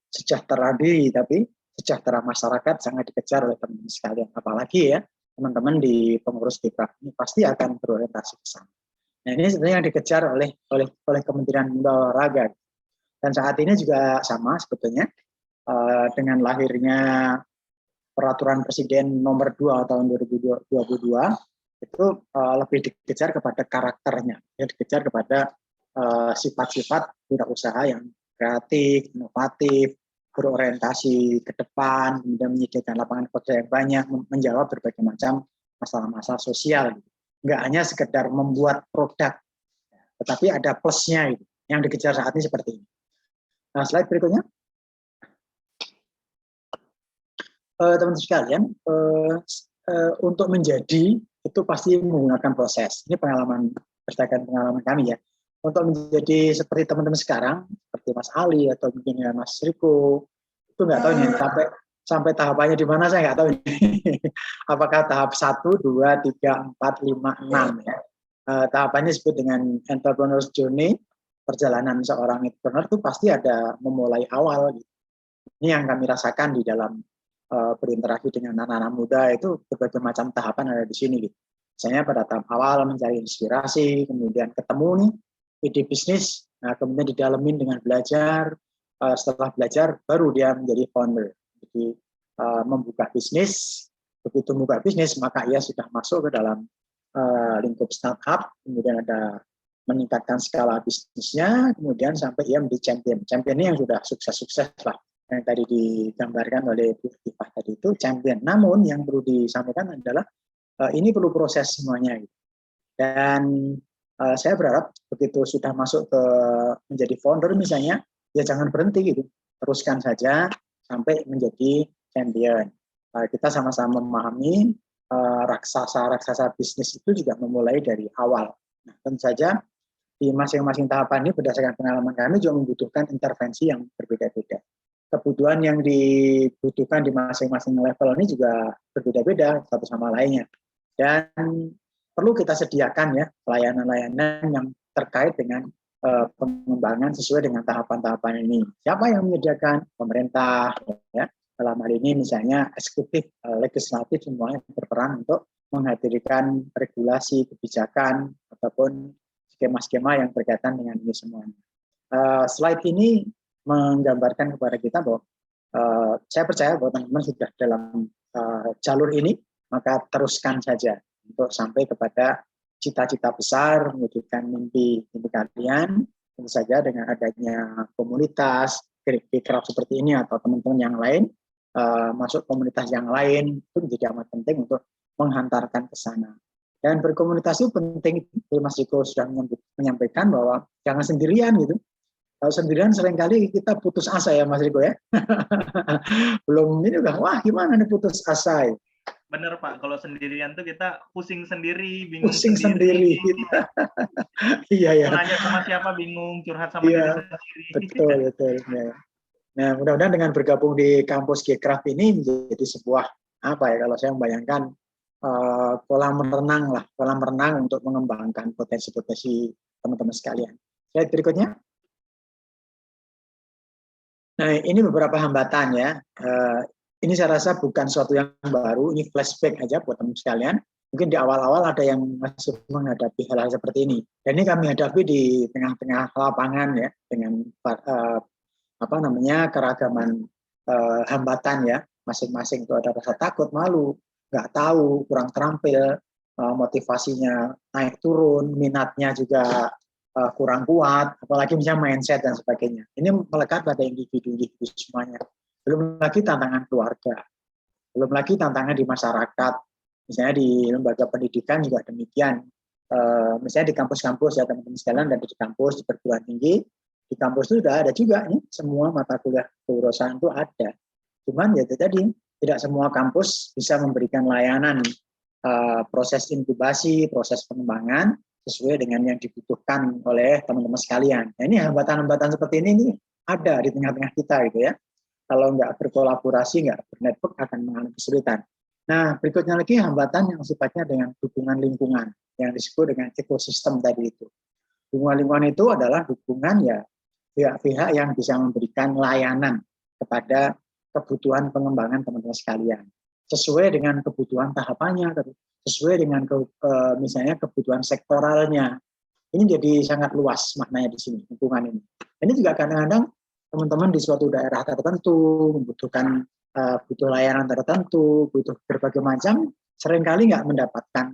sejahtera diri, tapi sejahtera masyarakat sangat dikejar oleh teman-teman sekalian. Apalagi ya teman-teman di pengurus Gcraft ini pasti akan berorientasi ke sana. Nah, ini sebenarnya yang dikejar oleh Kementerian Olahraga. Dan saat ini juga sama sebetulnya dengan lahirnya Peraturan Presiden Nomor 2 tahun 2022 itu lebih dikejar kepada karakternya, ya, dikejar kepada sifat-sifat wirausaha yang kreatif, inovatif, berorientasi ke depan, kemudian menyediakan lapangan kerja yang banyak, menjawab berbagai macam masalah-masalah sosial. Enggak hanya sekedar membuat produk, tetapi ada plusnya itu, yang dikejar saat ini seperti ini. Nah, slide berikutnya. Teman-teman sekalian, untuk menjadi itu pasti menggunakan proses. Ini berdasarkan pengalaman kami ya. Untuk menjadi seperti teman-teman sekarang, seperti Mas Ali atau mungkin ya Mas Riko, itu nggak tahu nih sampai tahapannya di mana, saya nggak tahu nih. Apakah tahap 1, 2, 3, 4, 5, 6 ya. Tahapannya disebut dengan entrepreneur's journey. Perjalanan seorang entrepreneur itu pasti ada memulai awal. Gitu. Ini yang kami rasakan di dalam berinteraksi dengan anak-anak muda, itu berbagai macam tahapan ada di sini. Gitu. Misalnya pada tahap awal mencari inspirasi, kemudian ketemu nih ide bisnis, nah kemudian didalemin dengan belajar, setelah belajar baru dia menjadi founder. Jadi membuka bisnis, begitu membuka bisnis maka ia sudah masuk ke dalam lingkup startup, kemudian ada meningkatkan skala bisnisnya, kemudian sampai ia menjadi champion. Champion ini yang sudah sukses-sukses lah, yang tadi digambarkan oleh Bu Etiva tadi itu champion. Namun yang perlu disampaikan adalah ini perlu proses semuanya. Dan saya berharap begitu sudah masuk ke menjadi founder misalnya, ya jangan berhenti gitu, teruskan saja sampai menjadi champion. Kita sama-sama memahami raksasa-raksasa bisnis itu juga memulai dari awal. Nah, tentu saja di masing-masing tahapan ini berdasarkan pengalaman kami juga membutuhkan intervensi yang berbeda-beda. Kebutuhan yang dibutuhkan di masing-masing level ini juga berbeda-beda satu sama lainnya. Dan perlu kita sediakan ya layanan-layanan yang terkait dengan pengembangan sesuai dengan tahapan-tahapan ini. Siapa yang menyediakan? Pemerintah, ya. Dalam hal ini misalnya eksekutif, legislatif semuanya berperan untuk menghadirkan regulasi, kebijakan, ataupun skema-skema yang berkaitan dengan ini semuanya. Slide ini menggambarkan kepada kita bahwa saya percaya bahwa teman-teman sudah dalam jalur ini, maka teruskan saja untuk sampai kepada cita-cita besar, mewujudkan mimpi kalian, tentu saja dengan adanya komunitas, Gcraft seperti ini atau teman-teman yang lain, masuk komunitas yang lain, itu menjadi amat penting untuk menghantarkan ke sana. Dan berkomunitas itu penting, Mas Riko sudah menyampaikan bahwa jangan sendirian gitu. Kalau sendirian seringkali kita putus asa ya Mas Riko ya. Belum ini udah, wah gimana nih putus asa ya. Bener Pak, kalau sendirian tuh kita pusing sendiri, bingung pusing sendiri. Iya ya. Mau nanya sama siapa bingung, curhat sama diri sendiri. Betul. Ya. Nah, mudah-mudahan dengan bergabung di kampus Gcraft ini menjadi sebuah apa ya, kalau saya membayangkan kolam renang untuk mengembangkan potensi-potensi teman-teman sekalian. Slide berikutnya. Nah, ini beberapa hambatan ya. Ini saya rasa bukan sesuatu yang baru, ini flashback aja buat teman kerjaan. Mungkin di awal-awal ada yang masih menghadapi hal-hal seperti ini. Dan ini kami hadapi di tengah-tengah lapangan ya, dengan keragaman hambatan ya, masing-masing itu ada rasa takut, malu, nggak tahu, kurang terampil, motivasinya naik turun, minatnya juga kurang kuat, apalagi misalnya mindset dan sebagainya. Ini melekat pada individu-individu semuanya. Belum lagi tantangan keluarga, belum lagi tantangan di masyarakat, misalnya di lembaga pendidikan juga demikian. Misalnya di kampus-kampus ya teman-teman sekalian, dan di kampus di perguruan tinggi, di kampus itu sudah ada juga nih, semua mata kuliah kewirausahaan itu ada. Cuman ya tadi tidak semua kampus bisa memberikan layanan proses inkubasi, proses pengembangan sesuai dengan yang dibutuhkan oleh teman-teman sekalian. Nah, ini hambatan-hambatan seperti ini ada di tengah-tengah kita gitu ya. Kalau nggak berkolaborasi, nggak bernetwork akan mengalami kesulitan. Nah, berikutnya lagi hambatan yang sifatnya dengan dukungan lingkungan yang disebut dengan ekosistem tadi itu. Dukungan lingkungan itu adalah dukungan ya pihak-pihak yang bisa memberikan layanan kepada kebutuhan pengembangan teman-teman sekalian sesuai dengan kebutuhan tahapannya, sesuai dengan misalnya kebutuhan sektoralnya. Ini jadi sangat luas maknanya di sini lingkungan ini. Ini juga kadang-kadang teman-teman di suatu daerah tertentu membutuhkan butuh layanan tertentu, butuh berbagai macam, seringkali nggak mendapatkan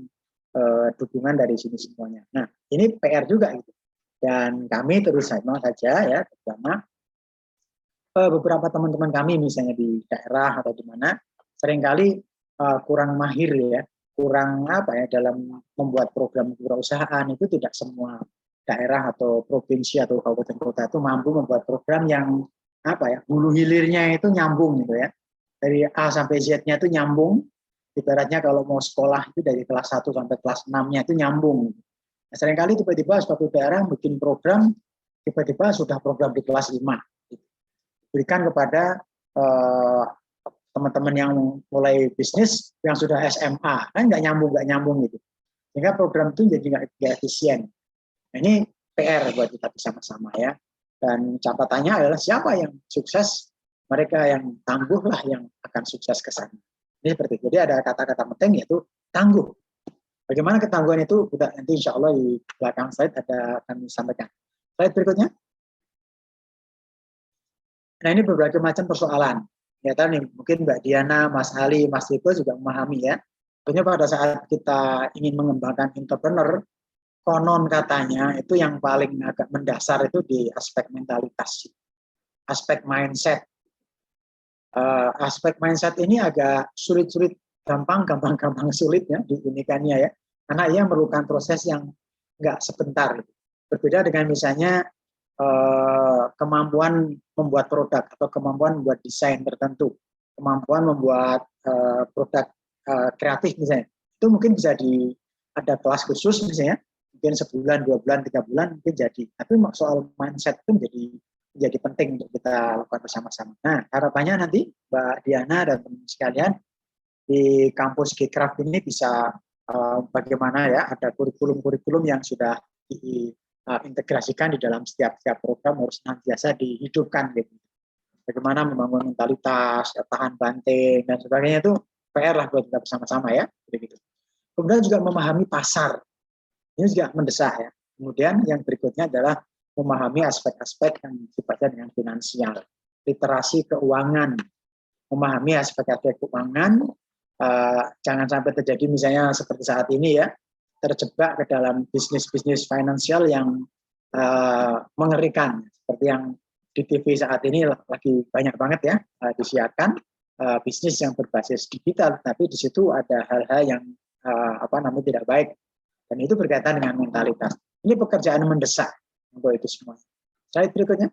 dukungan dari sini semuanya. Nah, ini PR juga gitu. Dan kami terus saja ya, terutama beberapa teman-teman kami misalnya di daerah atau di mana seringkali kurang mahir ya, kurang dalam membuat program kewirausahaan. Itu tidak semua daerah atau provinsi atau kabupaten kota itu mampu membuat program yang hulu hilirnya itu nyambung gitu ya, dari A sampai Z-nya itu nyambung. Ibaratnya kalau mau sekolah itu dari kelas 1 sampai kelas 6-nya itu nyambung. Nah, seringkali tiba-tiba suatu daerah bikin program, tiba-tiba sudah program di kelas 5. Berikan kepada teman-teman yang mulai bisnis yang sudah SMA, kan nggak nyambung gitu. Sehingga program itu jadi nggak efisien. Nah, ini PR buat kita bersama-sama ya. Dan catatannya adalah siapa yang sukses, mereka yang tangguh lah yang akan sukses ke sana. Ini seperti itu. Jadi ada kata-kata penting yaitu tangguh. Bagaimana ketangguhan itu kita nanti insya Allah di belakang slide ada kami sampaikan. Slide berikutnya. Nah, ini berbagai macam persoalan. Ya tadi mungkin Mbak Diana, Mas Ali, Mas Riko juga memahami ya. Tentunya pada saat kita ingin mengembangkan entrepreneur, konon katanya itu yang paling agak mendasar itu di aspek mentalitas, aspek mindset. Aspek mindset ini agak sulit-sulit, gampang sulit ya diunikannya ya, karena ia memerlukan proses yang nggak sebentar. Berbeda dengan misalnya kemampuan membuat produk atau kemampuan membuat desain tertentu, kemampuan membuat produk kreatif misalnya, itu mungkin bisa ada kelas khusus misalnya, mungkin sebulan, 2 bulan, 3 bulan mungkin jadi. Tapi soal mindset itu menjadi penting untuk kita lakukan bersama-sama. Nah, harapannya nanti Mbak Diana dan teman sekalian di kampus Gcraft ini bisa bagaimana ya, ada kurikulum-kurikulum yang sudah diintegrasikan di dalam setiap program harus senantiasa dihidupkan gitu. Bagaimana membangun mentalitas, tahan banting dan sebagainya, itu PR lah buat kita bersama-sama ya. Begitu. Kemudian juga memahami pasar. Ini juga mendesak ya. Kemudian yang berikutnya adalah memahami aspek-aspek yang sifatnya dengan finansial, literasi keuangan, memahami aspek-aspek keuangan, jangan sampai terjadi misalnya seperti saat ini ya, terjebak ke dalam bisnis-bisnis finansial yang mengerikan, seperti yang di TV saat ini lagi banyak banget ya disiarkan bisnis yang berbasis digital, tapi di situ ada hal-hal yang tidak baik, dan itu berkaitan dengan mentalitas. Ini pekerjaan mendesak untuk itu semua. Slide berikutnya.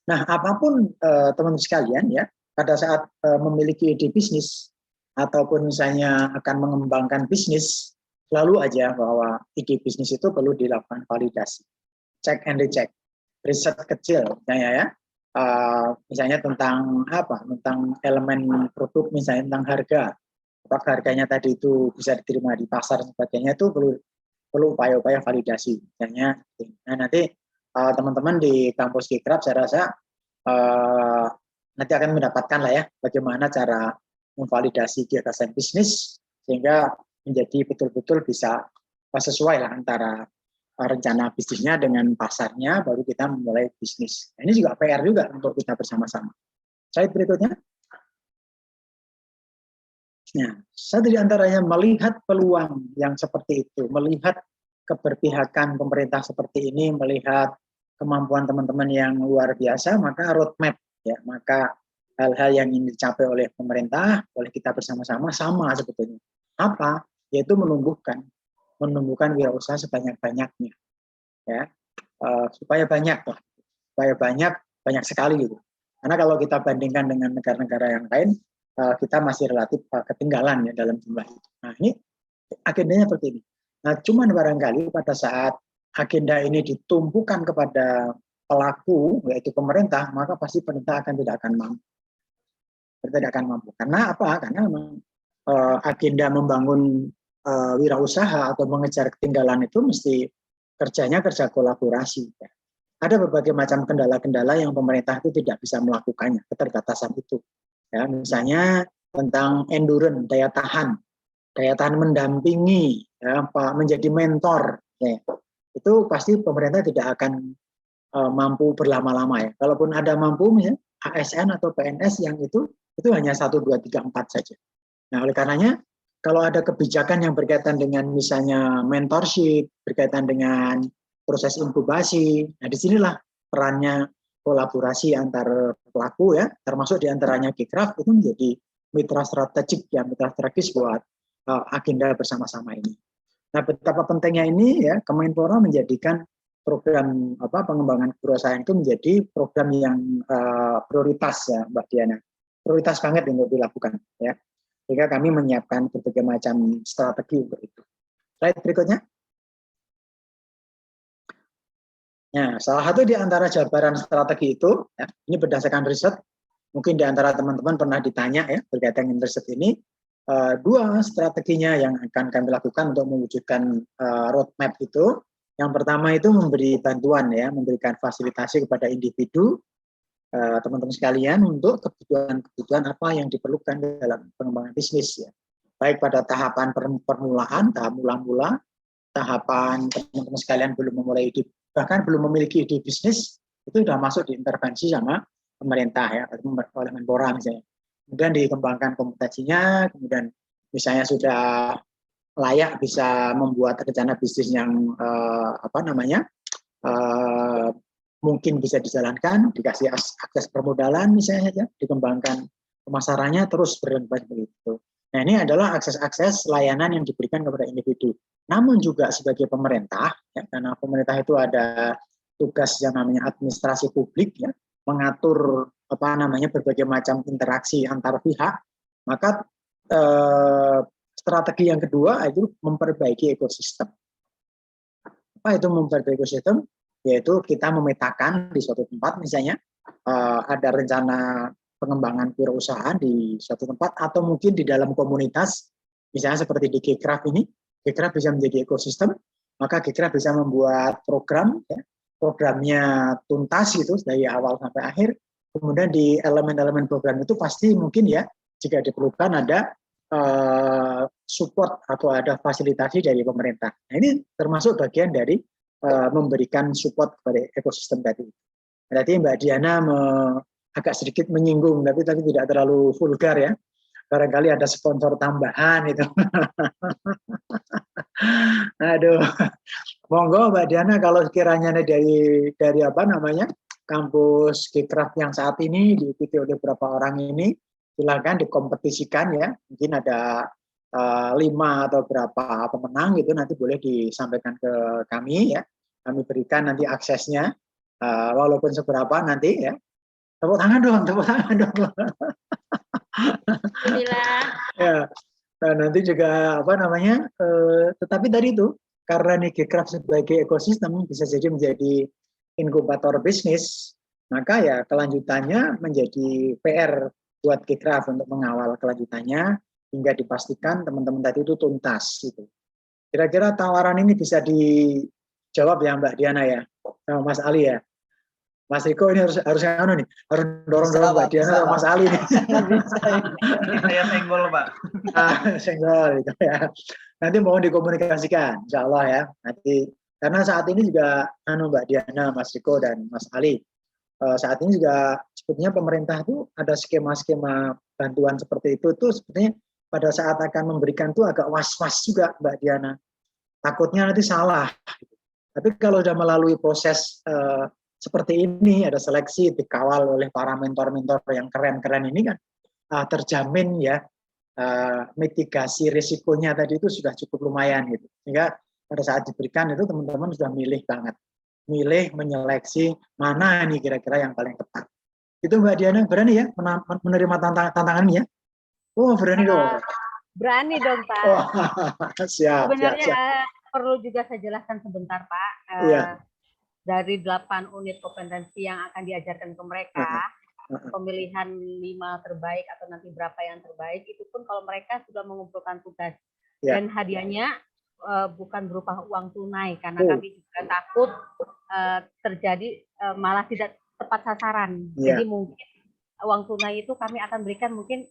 Nah, apapun teman-teman sekalian ya, pada saat memiliki ide bisnis ataupun misalnya akan mengembangkan bisnis, selalu aja bahwa ide bisnis itu perlu dilakukan validasi, check and recheck, riset kecil misalnya ya, misalnya tentang tentang elemen produk, misalnya tentang harga, apakah harganya tadi itu bisa diterima di pasar dan sebagainya, itu perlu upaya-upaya validasi misalnya. Nah, nanti teman-teman di kampus Gcraft saya rasa nanti akan mendapatkan lah ya bagaimana cara memvalidasi gagasan bisnis sehingga menjadi betul-betul bisa sesuai lah antara rencana bisnisnya dengan pasarnya, baru kita memulai bisnis. Nah, ini juga PR juga untuk kita bersama-sama. Slide berikutnya. Nah, satu di antaranya melihat peluang yang seperti itu, melihat keberpihakan pemerintah seperti ini, melihat kemampuan teman-teman yang luar biasa, maka roadmap ya, maka hal-hal yang ingin dicapai oleh pemerintah, oleh kita bersama-sama sama sebetulnya. Apa? Yaitu menumbuhkan wirausaha sebanyak-banyaknya, ya, supaya banyak sekali gitu. Karena kalau kita bandingkan dengan negara-negara yang lain, kita masih relatif ketinggalan ya dalam jumlah itu. Nah, ini agendanya seperti ini. Nah, cuman barangkali pada saat agenda ini ditumpukan kepada pelaku, yaitu pemerintah, maka pasti pemerintah tidak akan mampu. Karena apa? Karena memang agenda membangun wirausaha atau mengejar ketinggalan itu mesti kerja kolaborasi. Ya. Ada berbagai macam kendala-kendala yang pemerintah itu tidak bisa melakukannya, keterbatasan itu. Ya, misalnya tentang endurance, daya tahan mendampingi, ya, menjadi mentor. Ya. Itu pasti pemerintah tidak akan mampu berlama-lama ya. Kalaupun ada mampu, misalnya ASN atau PNS yang itu hanya 1, 2, 3, 4 saja. Nah, oleh karenanya kalau ada kebijakan yang berkaitan dengan misalnya mentorship, berkaitan dengan proses inkubasi, nah disinilah perannya kolaborasi antar pelaku ya, termasuk diantaranya Gcraft itu menjadi mitra strategis ya, mitra strategis buat agenda bersama-sama ini. Nah, betapa pentingnya ini ya, Kemenpora menjadikan program pengembangan kewirausahaan itu menjadi program yang prioritas ya, Mbak Diana. Prioritas banget untuk dilakukan ya. Sehingga kami menyiapkan berbagai macam strategi untuk itu. Slide berikutnya. Nah, salah satu di antara jabaran strategi itu, ya, ini berdasarkan riset, mungkin di antara teman-teman pernah ditanya ya berkaitan dengan riset ini, 2 strateginya yang akan kami lakukan untuk mewujudkan roadmap itu. Yang pertama itu memberi bantuan ya, memberikan fasilitasi kepada individu, teman-teman sekalian untuk kebutuhan apa yang diperlukan dalam pengembangan bisnis ya. Baik pada tahapan permulaan, tahap mula-mula, tahapan teman-teman sekalian belum memulai ide, bahkan belum memiliki ide bisnis, itu sudah masuk diintervensi sama pemerintah ya, oleh Menpora misalnya. Kemudian dikembangkan kompetensinya, kemudian misalnya sudah layak bisa membuat rencana bisnis yang mungkin bisa dijalankan, dikasih akses permodalan misalnya ya, dikembangkan pemasarannya terus berkembang begitu. Nah, ini adalah akses-akses layanan yang diberikan kepada individu. Namun juga sebagai pemerintah, ya, karena pemerintah itu ada tugas yang namanya administrasi publik, ya, mengatur berbagai macam interaksi antar pihak, maka strategi yang kedua itu memperbaiki ekosistem. Apa itu memperbaiki ekosistem? Yaitu kita memetakan di suatu tempat, misalnya ada rencana pengembangan wirausaha di suatu tempat, atau mungkin di dalam komunitas, misalnya seperti di Gcraft ini, Gcraft bisa menjadi ekosistem, maka Gcraft bisa membuat program, ya, programnya tuntas itu dari awal sampai akhir, kemudian di elemen-elemen program itu pasti mungkin ya, jika diperlukan ada support atau ada fasilitasi dari pemerintah. Nah, ini termasuk bagian dari memberikan support kepada ekosistem tadi. Berarti Mbak Diana agak sedikit menyinggung, tapi tidak terlalu vulgar ya. Barangkali ada sponsor tambahan itu. Aduh, monggo Mbak Diana kalau sekiranya dari kampus Gcraft yang saat ini diikuti oleh beberapa orang ini, silakan dikompetisikan ya. Mungkin ada 5 atau berapa pemenang gitu, nanti boleh disampaikan ke kami ya. Kami berikan nanti aksesnya, walaupun seberapa nanti ya. Tepuk tangan dong. Ya, nah, nanti juga tetapi dari itu, karena nih Gcraft sebagai ekosistem bisa jadi menjadi inkubator bisnis, maka ya kelanjutannya menjadi PR buat Gcraft untuk mengawal kelanjutannya hingga dipastikan teman-teman tadi itu tuntas gitu. Kira-kira tawaran ini bisa dijawab ya Mbak Diana ya, sama Mas Ali ya. Mas Riko ini harus nih, harus dorong-dorong Mbak Diana sama Mas Ali nih. Saya senggol Pak. Senggol gitu ya. Nanti mohon dikomunikasikan, Insya Allah ya. Nanti karena saat ini juga Mbak Diana, Mas Riko dan Mas Ali, saat ini juga sebetulnya pemerintah itu ada skema-skema bantuan seperti itu tuh sebetulnya pada saat akan memberikan tuh agak was-was juga Mbak Diana. Takutnya nanti salah. Tapi kalau sudah melalui proses seperti ini, ada seleksi, dikawal oleh para mentor-mentor yang keren-keren ini kan, terjamin ya, mitigasi risikonya tadi itu sudah cukup lumayan gitu. Sehingga pada saat diberikan itu teman-teman sudah milih banget. Milih, menyeleksi mana ini kira-kira yang paling tepat. Itu Mbak Diana berani ya menerima tantangan ini ya? Oh berani dong. Berani dong Pak. Oh, siap. Sebenarnya perlu juga saya jelaskan sebentar Pak. Iya. Dari 8 unit kompetensi yang akan diajarkan ke mereka, pemilihan 5 terbaik atau nanti berapa yang terbaik, itu pun kalau mereka sudah mengumpulkan tugas. Dan hadiahnya bukan berupa uang tunai, karena kami juga takut terjadi malah tidak tepat sasaran. Jadi mungkin uang tunai itu kami akan berikan mungkin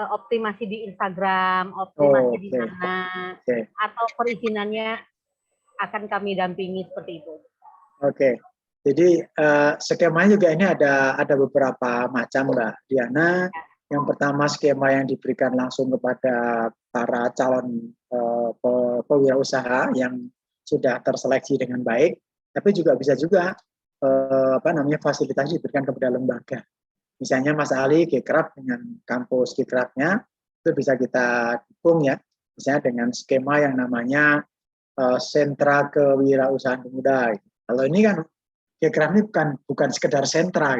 optimasi di Instagram, optimasi di mana, atau perizinannya akan kami dampingi seperti itu. Oke, jadi skemanya juga ini ada beberapa macam Mbak Diana. Yang pertama skema yang diberikan langsung kepada para calon pewirausaha yang sudah terseleksi dengan baik, tapi juga bisa juga fasilitasi diberikan kepada lembaga. Misalnya Mas Ali Gcraft dengan kampus Gcraft-nya itu bisa kita dukung ya, misalnya dengan skema yang namanya sentra kewirausahaan pemuda. Kalau ini kan Gcraft ini bukan sekedar sentra,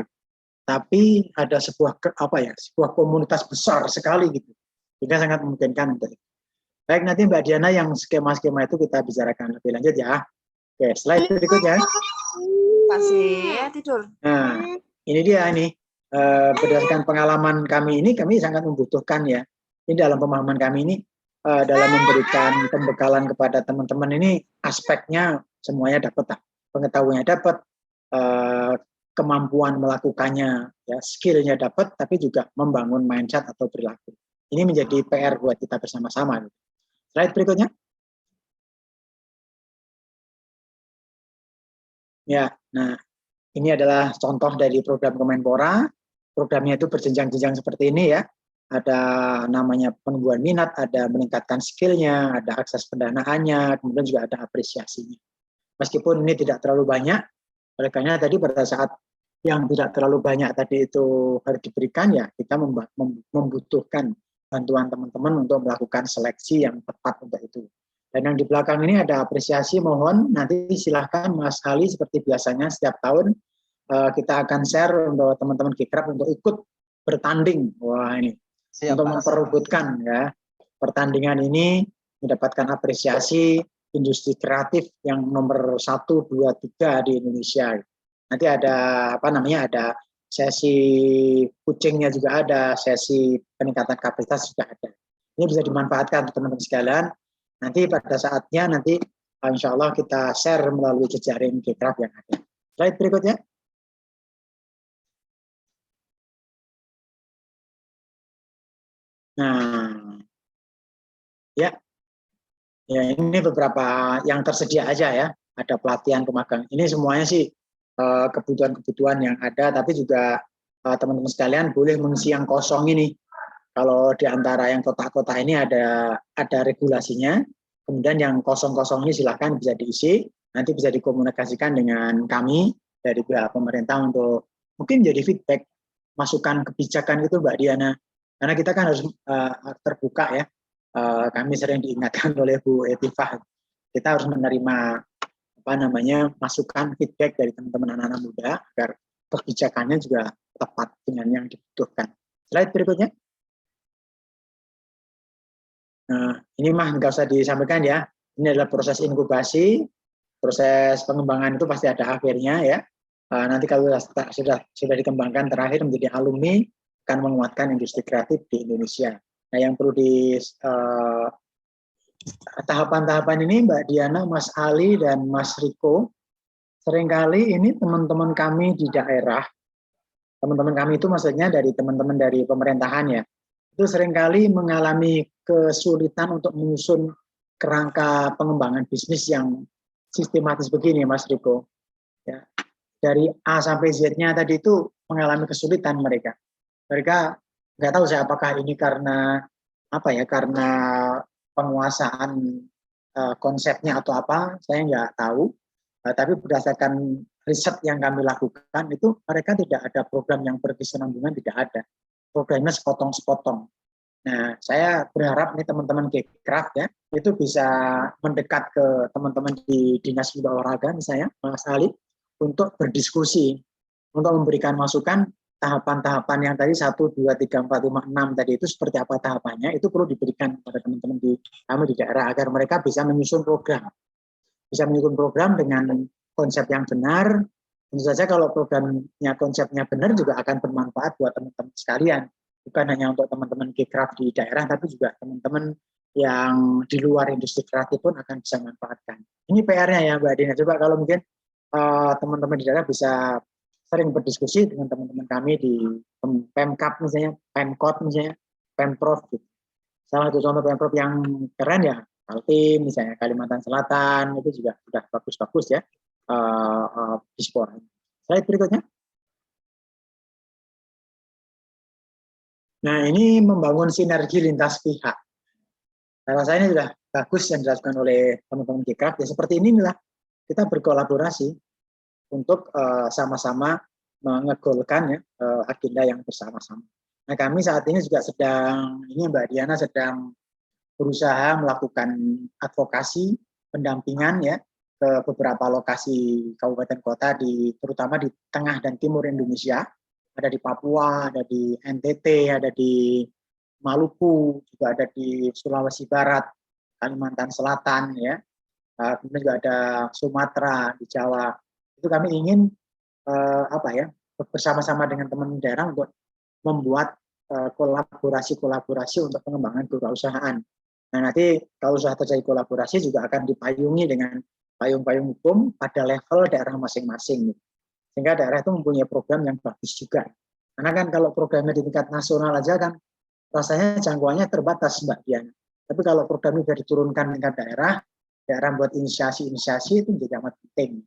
tapi ada sebuah komunitas besar sekali gitu. Sehingga sangat memungkinkan. Baik, nanti Mbak Diana yang skema-skema itu kita bicarakan lebih lanjut ya. Oke, slide berikutnya. Masih tidur. Nah, ini dia ini. Berdasarkan pengalaman kami ini, kami sangat membutuhkan ya. Ini dalam pemahaman kami ini, dalam memberikan pembekalan kepada teman-teman ini, aspeknya semuanya dapat, pengetahuannya dapat, kemampuan melakukannya, ya, skill-nya dapat, tapi juga membangun mindset atau perilaku. Ini menjadi PR buat kita bersama-sama. Slide berikutnya. Ya, nah ini adalah contoh dari program Kemenpora. Programnya itu berjenjang-jenjang seperti ini ya. Ada namanya penumbuhan minat, ada meningkatkan skill-nya, ada akses pendanaannya, kemudian juga ada apresiasinya. Meskipun ini tidak terlalu banyak, oleh karena tadi pada saat yang tidak terlalu banyak tadi itu harus diberikan ya, kita membutuhkan bantuan teman-teman untuk melakukan seleksi yang tepat untuk itu. Dan yang di belakang ini ada apresiasi, mohon nanti silahkan Mas Ali seperti biasanya setiap tahun kita akan share untuk teman-teman Gcraft untuk ikut bertanding. Wah ini Siap, untuk Mas. memperebutkan ya pertandingan ini, mendapatkan apresiasi industri kreatif yang nomor 1, 2, 3 di Indonesia. Nanti ada apa namanya, ada sesi coachingnya juga ada, sesi peningkatan kapasitas juga ada. Ini bisa dimanfaatkan teman-teman sekalian. Nanti pada saatnya nanti insya Allah kita share melalui jejaring Gcraft yang ada. Slide berikutnya. Nah, ya ini beberapa yang tersedia aja ya. Ada pelatihan pemagang. Ini semuanya sih kebutuhan-kebutuhan yang ada, tapi juga teman-teman sekalian boleh mengisi yang kosong ini. Kalau di antara yang kotak-kotak ini ada regulasinya, kemudian yang kosong-kosong ini silakan bisa diisi, nanti bisa dikomunikasikan dengan kami dari pihak pemerintah untuk mungkin jadi feedback, masukan kebijakan itu Mbak Diana. Karena kita kan harus terbuka ya. Kami sering diingatkan oleh Bu Etifah, kita harus menerima masukan feedback dari teman-teman anak-anak muda agar kebijakannya juga tepat dengan yang dibutuhkan. Slide berikutnya. Nah, ini mah nggak usah disampaikan ya. Ini adalah proses inkubasi, proses pengembangan itu pasti ada akhirnya ya. Nanti kalau sudah dikembangkan terakhir menjadi alumni, akan menguatkan industri kreatif di Indonesia. Nah, yang perlu di tahapan-tahapan ini Mbak Diana, Mas Ali, dan Mas Riko, seringkali ini teman-teman kami di daerah, teman-teman kami itu maksudnya dari teman-teman dari pemerintahan ya, itu seringkali mengalami kesulitan untuk menyusun kerangka pengembangan bisnis yang sistematis begini, Mas Riko. Ya, dari A sampai Z-nya tadi itu mengalami kesulitan mereka. Mereka nggak tahu saya apakah ini karena apa ya, karena penguasaan konsepnya atau apa, saya nggak tahu. Tapi berdasarkan riset yang kami lakukan itu mereka tidak ada program yang berkesinambungan, tidak ada. Programnya sepotong-sepotong. Nah, saya berharap nih teman-teman Gcraft ya, itu bisa mendekat ke teman-teman di Dinas Muda Olahraga misalnya, Mas Ali, untuk berdiskusi, untuk memberikan masukan tahapan-tahapan yang tadi 1, 2, 3, 4, 5, 6 tadi itu seperti apa tahapannya, itu perlu diberikan kepada teman-teman kami di daerah agar mereka bisa menyusun program. Bisa menyusun program dengan konsep yang benar. Tentu saja kalau programnya konsepnya benar juga akan bermanfaat buat teman-teman sekalian. Bukan hanya untuk teman-teman Gcraft di daerah, tapi juga teman-teman yang di luar industri kreatif pun akan bisa manfaatkan. Ini PR-nya ya Mbak Dina. Coba kalau mungkin teman-teman di daerah bisa sering berdiskusi dengan teman-teman kami di Pemkap misalnya, Pemkot misalnya, Pemprov. Gitu. Salah satu contoh Pemprov yang keren ya, Kaltim misalnya, Kalimantan Selatan, itu juga sudah bagus-bagus ya di Dispora. Slide berikutnya. Nah, ini membangun sinergi lintas pihak. Saya rasa ini sudah bagus yang dilakukan oleh teman-teman Gcraft. Ya seperti inilah kita berkolaborasi untuk sama-sama mengegolkan ya, agenda yang bersama-sama. Nah, kami saat ini juga sedang, ini Mbak Diana sedang berusaha melakukan advokasi, pendampingan ya ke beberapa lokasi kabupaten kota terutama di tengah dan timur Indonesia. Ada di Papua, ada di NTT, ada di Maluku, juga ada di Sulawesi Barat, Kalimantan Selatan, ya. Kemudian juga ada Sumatera, di Jawa. Itu kami ingin bersama-sama dengan teman daerah untuk membuat kolaborasi-kolaborasi untuk pengembangan kewirausahaan. Nah, nanti kalau sudah terjadi kolaborasi juga akan dipayungi dengan payung-payung hukum pada level daerah masing-masing. Sehingga daerah itu mempunyai program yang bagus juga. Karena kan kalau programnya di tingkat nasional aja kan rasanya jangkauannya terbatas Mbak Diana. Tapi kalau programnya sudah diturunkan tingkat daerah buat inisiasi-inisiasi itu menjadi amat penting.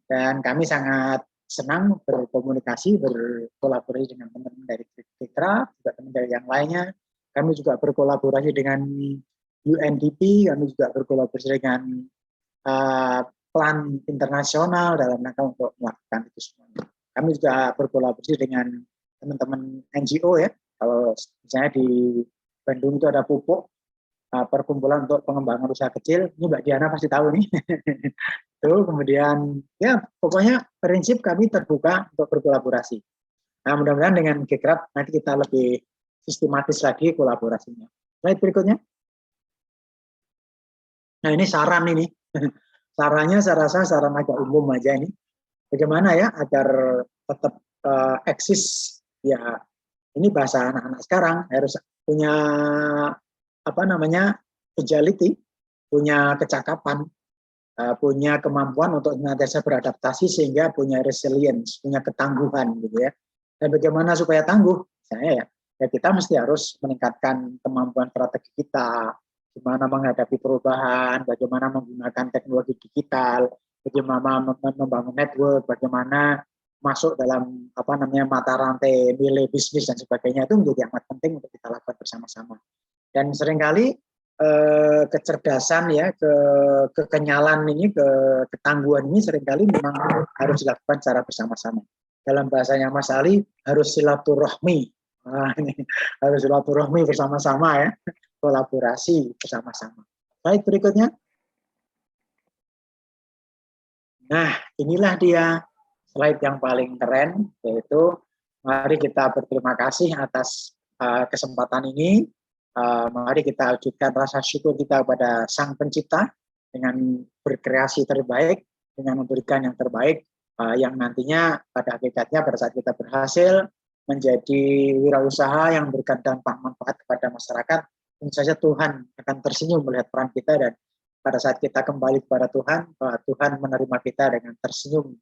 Dan kami sangat senang berkomunikasi, berkolaborasi dengan teman-teman dari Gcraft, juga teman dari yang lainnya. Kami juga berkolaborasi dengan UNDP, kami juga berkolaborasi dengan plan internasional dalam rangka untuk melakukan itu semuanya. Kami juga berkolaborasi dengan teman-teman NGO ya, kalau misalnya di Bandung itu ada Pupuk, perkumpulan untuk pengembangan usaha kecil. Ini Mbak Diana pasti tahu nih. Tuh, kemudian ya pokoknya prinsip kami terbuka untuk berkolaborasi. Nah, mudah-mudahan dengan Gekraf nanti kita lebih sistematis lagi kolaborasinya. Slide berikutnya. Nah, ini saran ini. Sarannya saya rasa saran agak umum aja ini. Bagaimana ya agar tetap eksis, ya ini bahasa anak-anak sekarang, harus punya apa namanya, agility, punya kecakapan, punya kemampuan untuk senantiasa beradaptasi sehingga punya resilience, punya ketangguhan gitu ya. Dan bagaimana supaya tangguh? Saya ya kita mesti harus meningkatkan kemampuan strategi kita, gimana menghadapi perubahan, bagaimana menggunakan teknologi digital, bagaimana membangun network, bagaimana masuk dalam apa namanya mata rantai nilai bisnis dan sebagainya, itu menjadi amat penting untuk kita lakukan bersama-sama. Dan seringkali kecerdasan ya, kekenyalan ini, ketangguhan ini seringkali memang harus dilakukan secara bersama-sama. Dalam bahasanya Mas Ali, harus silaturahmi. Nah, ini harus silaturahmi bersama-sama ya, kolaborasi bersama-sama. Baik, berikutnya. Nah, inilah dia slide yang paling keren, yaitu mari kita berterima kasih atas kesempatan ini. Mari kita wujudkan rasa syukur kita kepada Sang Pencipta dengan berkreasi terbaik, dengan memberikan yang terbaik, yang nantinya pada hakikatnya pada saat kita berhasil menjadi wirausaha yang memberikan dampak manfaat kepada masyarakat, tentu saja Tuhan akan tersenyum melihat peran kita, dan pada saat kita kembali kepada Tuhan, Tuhan menerima kita dengan tersenyum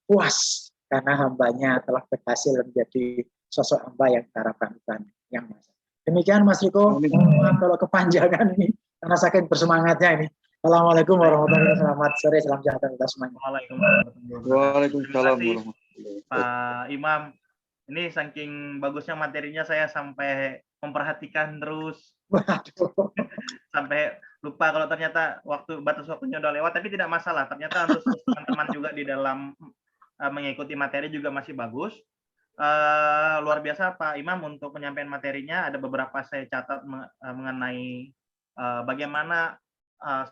puas karena hambanya telah berhasil menjadi sosok hamba yang diharapkan Tuhan yang Maha. Demikian Mas Riko, maaf kalau kepanjangan ini karena saking bersemangatnya ini. Assalamualaikum warahmatullahi wabarakatuh. Selamat sore, salam sejahtera kita semuanya. Waalaikumsalam warahmatullahi wabarakatuh. Pak Imam, ini saking bagusnya materinya saya sampai memperhatikan terus. Sampai lupa kalau ternyata batas waktunya udah lewat, tapi tidak masalah. Ternyata untuk teman-teman juga di dalam mengikuti materi juga masih bagus. Luar biasa Pak Imam untuk penyampaian materinya. Ada beberapa saya catat mengenai bagaimana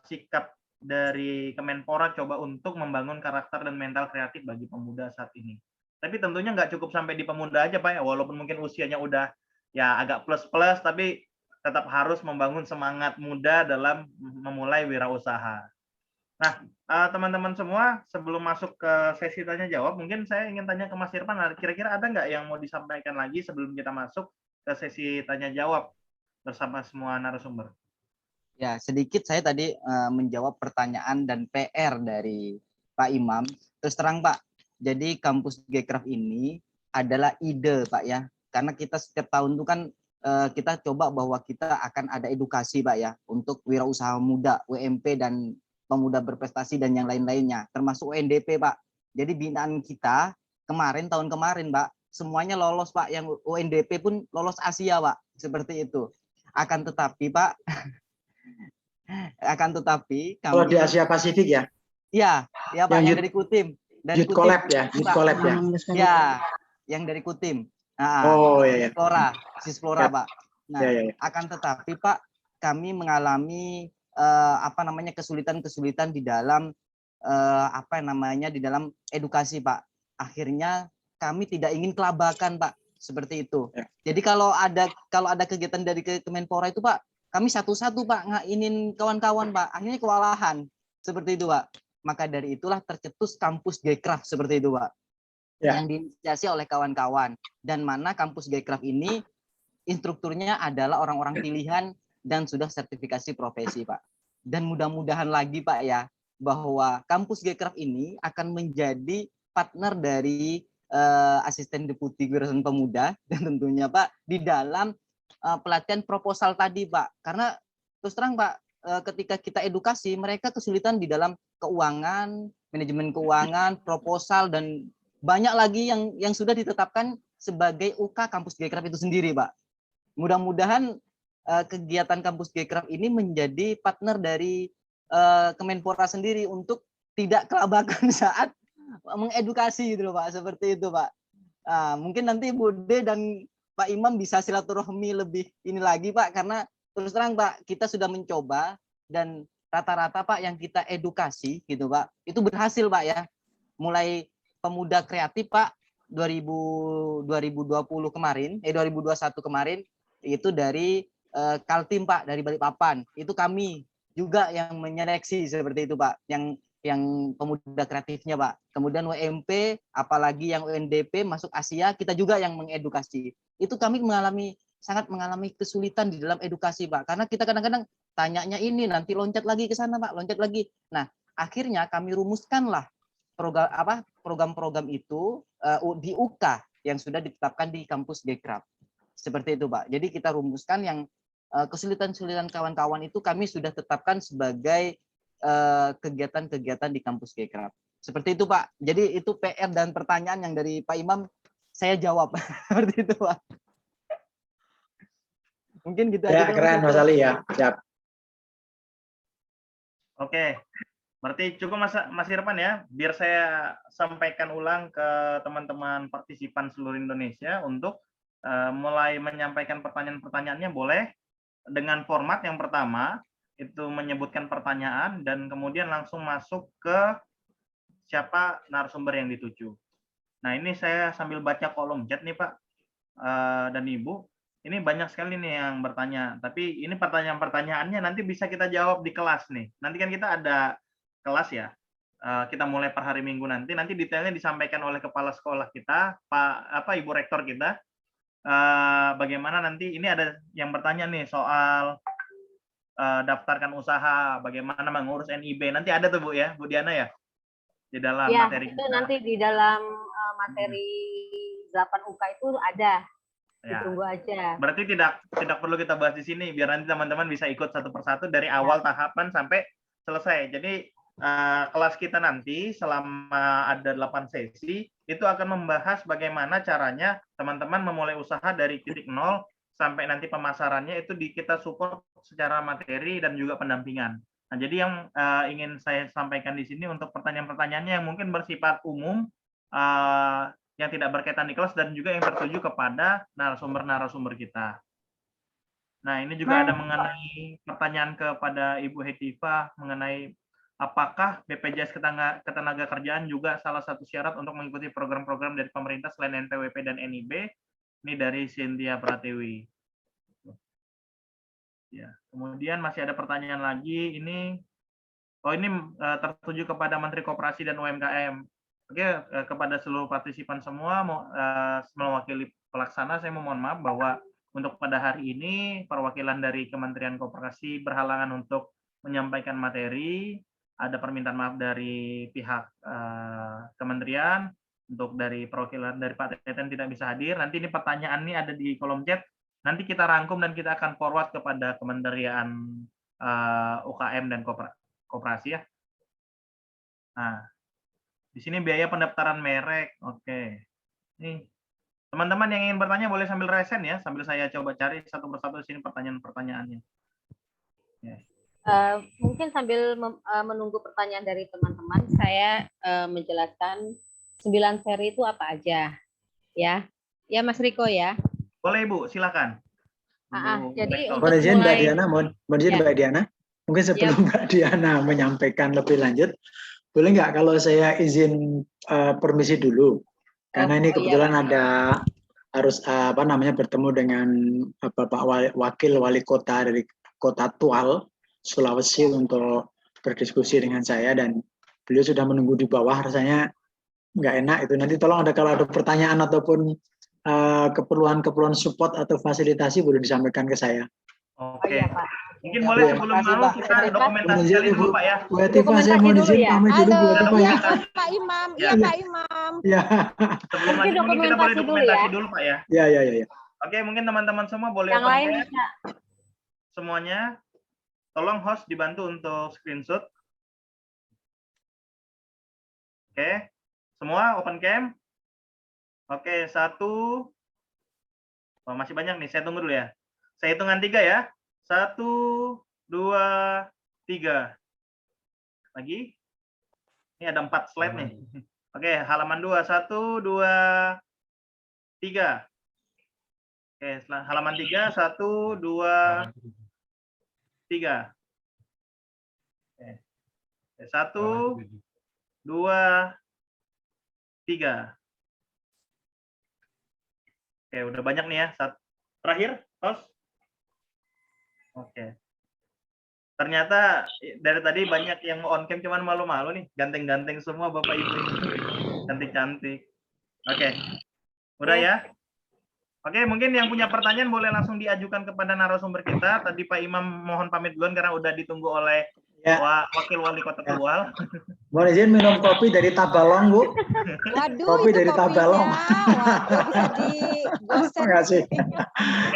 sikap dari Kemenpora coba untuk membangun karakter dan mental kreatif bagi pemuda saat ini. Tapi tentunya nggak cukup sampai di pemuda aja Pak ya, walaupun mungkin usianya udah ya agak plus-plus, tapi tetap harus membangun semangat muda dalam memulai wirausaha. Nah, teman-teman semua, sebelum masuk ke sesi tanya jawab, mungkin saya ingin tanya ke Mas Irfan, kira-kira ada nggak yang mau disampaikan lagi sebelum kita masuk ke sesi tanya jawab bersama semua narasumber? Ya, sedikit saya tadi menjawab pertanyaan dan PR dari Pak Imam. Terus terang Pak, jadi kampus Gekraf ini adalah ide Pak ya, karena kita setiap tahun itu kan kita coba bahwa kita akan ada edukasi Pak ya, untuk wirausaha muda, UMP dan pemuda berprestasi dan yang lain-lainnya, termasuk UNDP Pak. Jadi binaan kita tahun kemarin Pak, semuanya lolos Pak, yang UNDP pun lolos Asia Pak, seperti itu. Akan tetapi Pak, kami kalau di Asia Pasifik ya? Iya, ya Pak, yang dari Kutim. Dari Youth Collab ya? Youth Collab ya? Ya, yang dari Kutim. Nah, iya. Sisflora Pak. Nah, akan tetapi Pak, kami mengalami kesulitan-kesulitan di dalam di dalam edukasi Pak. Akhirnya kami tidak ingin kelabakan Pak, seperti itu. Jadi kalau ada kegiatan dari Kemenpora itu Pak, kami satu-satu Pak ngainin kawan-kawan Pak, akhirnya kewalahan seperti itu Pak. Maka dari itulah tercetus kampus Gekraf seperti itu Pak, yang diinisiasi oleh kawan-kawan, dan mana kampus Gekraf ini instrukturnya adalah orang-orang pilihan dan sudah sertifikasi profesi Pak. Dan mudah-mudahan lagi Pak ya, bahwa kampus Gekraf ini akan menjadi partner dari asisten deputi Wirausaha Pemuda, dan tentunya Pak di dalam pelatihan proposal tadi Pak. Karena terus terang Pak, ketika kita edukasi, mereka kesulitan di dalam keuangan, manajemen keuangan, proposal, dan banyak lagi yang sudah ditetapkan sebagai UK kampus Gekraf itu sendiri Pak. Mudah-mudahan kegiatan kampus Gekraf ini menjadi partner dari Kemenpora sendiri untuk tidak kelabakan saat mengedukasi gitu loh Pak, seperti itu Pak. Mungkin nanti Bude dan Pak Imam bisa silaturahmi lebih ini lagi Pak, karena terus terang Pak, kita sudah mencoba dan rata-rata Pak yang kita edukasi gitu Pak, itu berhasil Pak ya. Mulai pemuda kreatif Pak 2020 kemarin, 2021 kemarin itu dari Kaltim Pak, dari Balikpapan. Itu kami juga yang menyeleksi seperti itu Pak, yang pemuda kreatifnya Pak. Kemudian WMP, apalagi yang UNDP masuk Asia, kita juga yang mengedukasi. Itu kami sangat mengalami kesulitan di dalam edukasi Pak, karena kita kadang-kadang tanyanya ini, nanti loncat lagi ke sana Pak, loncat lagi. Nah, akhirnya kami rumuskanlah program-program itu di UK yang sudah ditetapkan di kampus Gekraf. Seperti itu Pak. Jadi kita rumuskan yang kesulitan-kesulitan kawan-kawan itu kami sudah tetapkan sebagai kegiatan-kegiatan di kampus Gekraf. Seperti itu Pak. Jadi itu PR dan pertanyaan yang dari Pak Imam saya jawab. Seperti itu Pak. Mungkin gitu aja. Ya, keren Mas Ali ya. Siap. Oke. Berarti cukup Mas Irfan ya, biar saya sampaikan ulang ke teman-teman partisipan seluruh Indonesia untuk mulai menyampaikan pertanyaan-pertanyaannya boleh dengan format yang pertama, itu menyebutkan pertanyaan dan kemudian langsung masuk ke siapa narasumber yang dituju. Nah ini saya sambil baca kolom chat nih Pak dan Ibu. Ini banyak sekali nih yang bertanya, tapi ini pertanyaan-pertanyaannya nanti bisa kita jawab di kelas nih. Nanti kan kita ada kelas ya, kita mulai per hari Minggu nanti detailnya disampaikan oleh kepala sekolah kita, Ibu Rektor kita. Bagaimana nanti ini ada yang bertanya nih soal daftarkan usaha, bagaimana mengurus NIB. Nanti ada tuh Bu ya, Bu Diana ya, di dalam ya, materi itu kita. nanti di dalam materi 8 UK itu ada. Ya. Ditunggu aja. Berarti tidak perlu kita bahas di sini, biar nanti teman-teman bisa ikut satu persatu dari awal tahapan sampai selesai. Jadi kelas kita nanti selama ada 8 sesi itu akan membahas bagaimana caranya teman-teman memulai usaha dari titik nol sampai nanti pemasarannya itu kita support secara materi dan juga pendampingan. Nah, jadi yang ingin saya sampaikan di sini untuk pertanyaan-pertanyaannya yang mungkin bersifat umum, yang tidak berkaitan di kelas dan juga yang tertuju kepada narasumber-narasumber kita. Nah, ini juga ada mengenai pertanyaan kepada Ibu Hetiva mengenai apakah BPJS Ketenagakerjaan juga salah satu syarat untuk mengikuti program-program dari pemerintah selain NPWP dan NIB. Ini dari Cynthia Pratiwi. Ya, kemudian masih ada pertanyaan lagi. Ini tertuju kepada Menteri Koperasi dan UMKM. Oke, kepada seluruh partisipan semua, mewakili pelaksana, saya mohon maaf bahwa untuk pada hari ini perwakilan dari Kementerian Koperasi berhalangan untuk menyampaikan materi. Ada permintaan maaf dari pihak kementerian, untuk dari perwakilan dari Pak Teten tidak bisa hadir. Nanti ini pertanyaan ini ada di kolom chat. Nanti kita rangkum dan kita akan forward kepada Kementerian UKM dan Koperasi ya. Nah, di sini biaya pendaftaran merek. Oke. Nih, teman-teman yang ingin bertanya boleh sambil resen ya, sambil saya coba cari satu persatu di sini pertanyaan-pertanyaannya. Ya. Mungkin sambil menunggu pertanyaan dari teman-teman, saya menjelaskan 9 seri itu apa aja, ya. Ya, Mas Riko ya. Boleh Ibu, silakan. Jadi untuk mohon izin Mbak mulai, Diana, mohon izin Mbak Diana. Mungkin sebelum Mbak Diana menyampaikan lebih lanjut, boleh nggak kalau saya izin permisi dulu? Karena ini kebetulan ada harus bertemu dengan Bapak Wakil Wali Kota dari Kota Tual, Sulawesi untuk berdiskusi dengan saya dan beliau sudah menunggu di bawah. Rasanya nggak enak itu. Nanti tolong kalau ada pertanyaan ataupun keperluan support atau fasilitasi boleh disampaikan ke saya. Oke. Mungkin boleh sebelum malu kita dokumentasi sekali dulu Pak ya. Bu Hetiva, saya mohon izin pamit dulu Bu Hetiva ya. Pak Imam, iya Pak Imam. Ya. Sebelum lanjut mungkin kita boleh dokumentasi dulu Pak ya. Ya. Oke, mungkin teman-teman semua boleh yang lain bisa. Semuanya, tolong host dibantu untuk screenshot. Oke, semua open cam. Oke, 1. Oh, masih banyak nih, saya tunggu dulu ya. Saya hitungan 3 ya. 1, 2, 3. Lagi. Ini ada 4 slide nih. Oke, halaman 2. 1, 2, 3. Oke, halaman 3, 1, 2, 3. Oke. 1, 2, 3. Oke, udah banyak nih ya. Terakhir, host. Oke. Ternyata dari tadi banyak yang on cam cuman malu-malu nih. Ganteng-ganteng semua Bapak Ibu. Cantik-cantik. Oke. Udah ya? Oke, mungkin yang punya pertanyaan boleh langsung diajukan kepada narasumber kita. Tadi Pak Imam mohon pamit duluan karena udah ditunggu oleh Wakil Wali Kota Tegal. Mohon izin minum kopi dari Tabalong, Bu. Waduh, Kopi itu dari Tabalong. Waduh, bisa digosen. Terima kasih.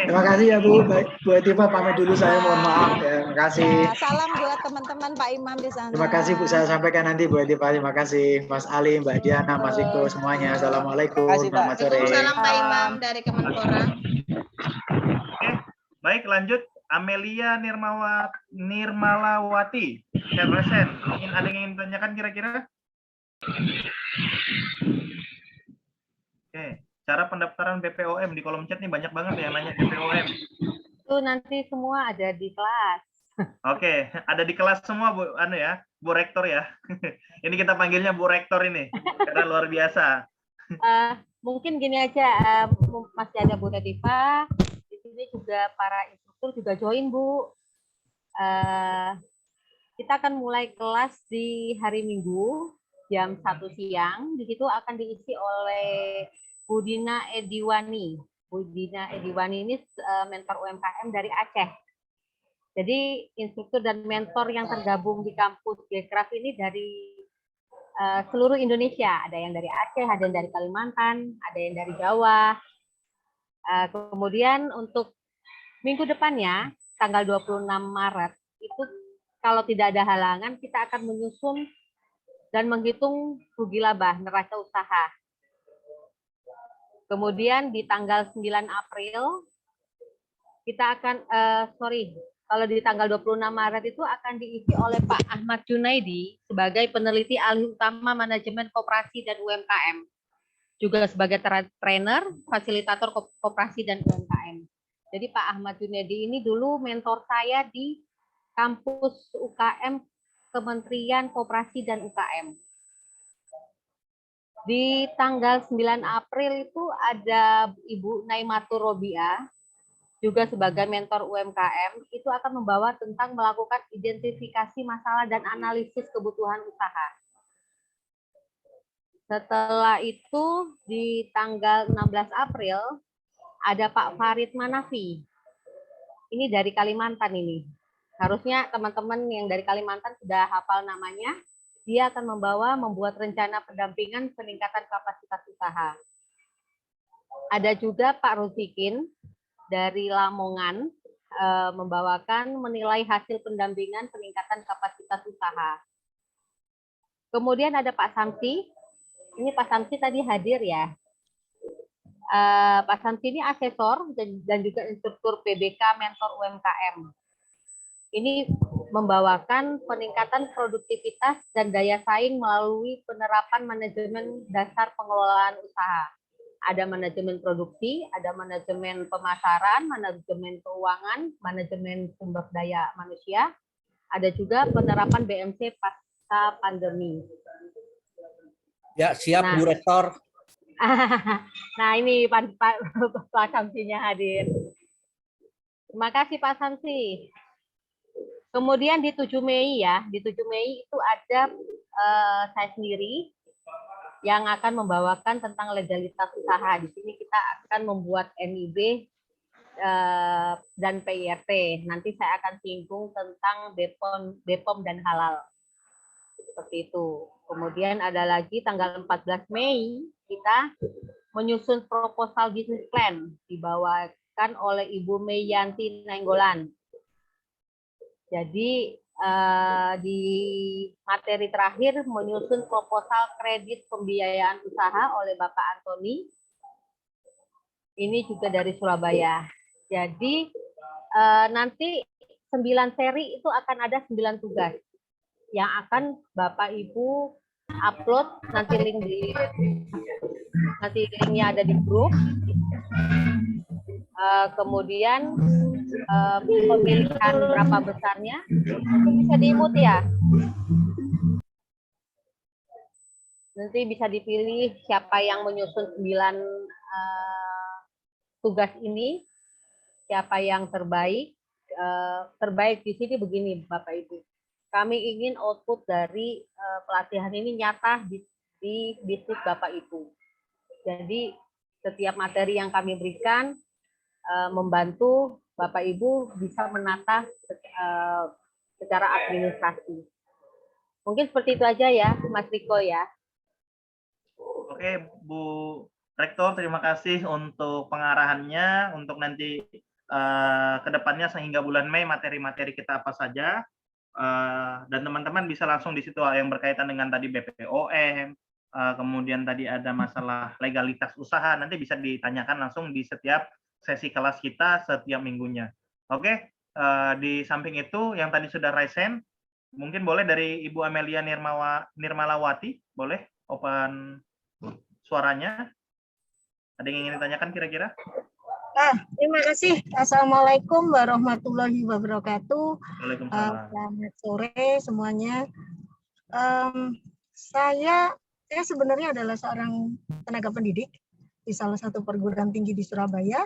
Terima kasih ya Bu. Baik, Bu Etiva pamit dulu, saya mohon maaf ya. Terima kasih. Ya, salam buat teman-teman Pak Imam di sana. Terima kasih Bu, saya sampaikan nanti Bu Etiva. Terima kasih Mas Ali, Mbak Diana, Mas Iko semuanya. Assalamualaikum. Selamat sore. Salam Pak Imam dari Kemenpora. Oke, baik lanjut. Amelia Nirmalawati, Resen. Ada yang ingin tanyakan kira-kira? Oke, cara pendaftaran BPOM di kolom chat nih banyak banget yang nanya BPOM. Itu nanti semua ada di kelas. Oke, ada di kelas semua Bu, Bu Rektor ya. Ini kita panggilnya Bu Rektor ini, karena luar biasa. Mungkin gini aja, masih ada Bu Nadifa, di sini juga para instruktur juga join Bu. Kita akan mulai kelas di hari Minggu jam 1 siang. Di situ akan diisi oleh Bu Dina Ediwani. Bu Dina Ediwani ini mentor UMKM dari Aceh. Jadi instruktur dan mentor yang tergabung di kampus Gekraf ini dari seluruh Indonesia. Ada yang dari Aceh, ada yang dari Kalimantan, ada yang dari Jawa. Kemudian untuk minggu depannya, tanggal 26 Maret, itu kalau tidak ada halangan, kita akan menyusun dan menghitung rugi laba neraca usaha. Kemudian di tanggal 9 April, kita akan, kalau di tanggal 26 Maret itu akan diisi oleh Pak Ahmad Junaidi sebagai peneliti alih utama manajemen koperasi dan UMKM. Juga sebagai trainer, fasilitator koperasi dan UMKM. Jadi Pak Ahmad Junaidi ini dulu mentor saya di kampus UKM Kementerian Koperasi dan UKM. Di tanggal 9 April itu ada Ibu Naimatur Robiah, juga sebagai mentor UMKM, itu akan membawa tentang melakukan identifikasi masalah dan analisis kebutuhan usaha. Setelah itu di tanggal 16 April ada Pak Farid Manafi. Ini dari Kalimantan ini. Harusnya teman-teman yang dari Kalimantan sudah hafal namanya. Dia akan membuat rencana pendampingan peningkatan kapasitas usaha. Ada juga Pak Rufikin dari Lamongan membawakan menilai hasil pendampingan peningkatan kapasitas usaha. Kemudian ada Pak Samsi. Ini Pak Samsi tadi hadir ya. Pak Samsi ini asesor dan juga instruktur PBK mentor UMKM. Ini membawakan peningkatan produktivitas dan daya saing melalui penerapan manajemen dasar pengelolaan usaha. Ada manajemen produksi, ada manajemen pemasaran, manajemen keuangan, manajemen sumber daya manusia, ada juga penerapan BMC pasca pandemi. Ya, siap Bu Rektor. Nah, ini Pak Samsinya hadir. Terima kasih Pak Samsi. Kemudian di 7 Mei ya, di 7 Mei itu ada saya sendiri yang akan membawakan tentang legalitas usaha. Di sini kita akan membuat NIB dan PIRT. Nanti saya akan singgung tentang BPOM dan halal. Seperti itu. Kemudian ada lagi tanggal 14 Mei kita menyusun proposal bisnis plan dibawakan oleh Ibu Meyanti Nainggolan. Jadi di materi terakhir menyusun proposal kredit pembiayaan usaha oleh Bapak Antoni. Ini juga dari Surabaya. Jadi nanti 9 seri itu akan ada 9 tugas yang akan Bapak Ibu upload, nanti linknya ada di grup. Kemudian pemilihan berapa besarnya mungkin bisa di-mute ya. Nanti bisa dipilih siapa yang menyusun 9 tugas ini, siapa yang terbaik. Terbaik di sini begini Bapak Ibu. Kami ingin output dari pelatihan ini nyata di bisnis Bapak Ibu. Jadi setiap materi yang kami berikan membantu Bapak Ibu bisa menata secara administrasi. Mungkin seperti itu aja ya, Mas Riko ya. Oke, Bu Rektor, terima kasih untuk pengarahannya untuk nanti kedepannya sehingga bulan Mei materi-materi kita apa saja. Dan teman-teman bisa langsung di situ yang berkaitan dengan tadi BPOM, kemudian tadi ada masalah legalitas usaha, nanti bisa ditanyakan langsung di setiap sesi kelas kita setiap minggunya. Oke, di samping itu yang tadi sudah raise hand, mungkin boleh dari Ibu Amelia Nirmalawati, boleh open suaranya. Ada yang ingin ditanyakan kira-kira? Terima kasih. Assalamualaikum warahmatullahi wabarakatuh. Waalaikumsalam. Selamat sore semuanya. Saya sebenarnya adalah seorang tenaga pendidik di salah satu perguruan tinggi di Surabaya.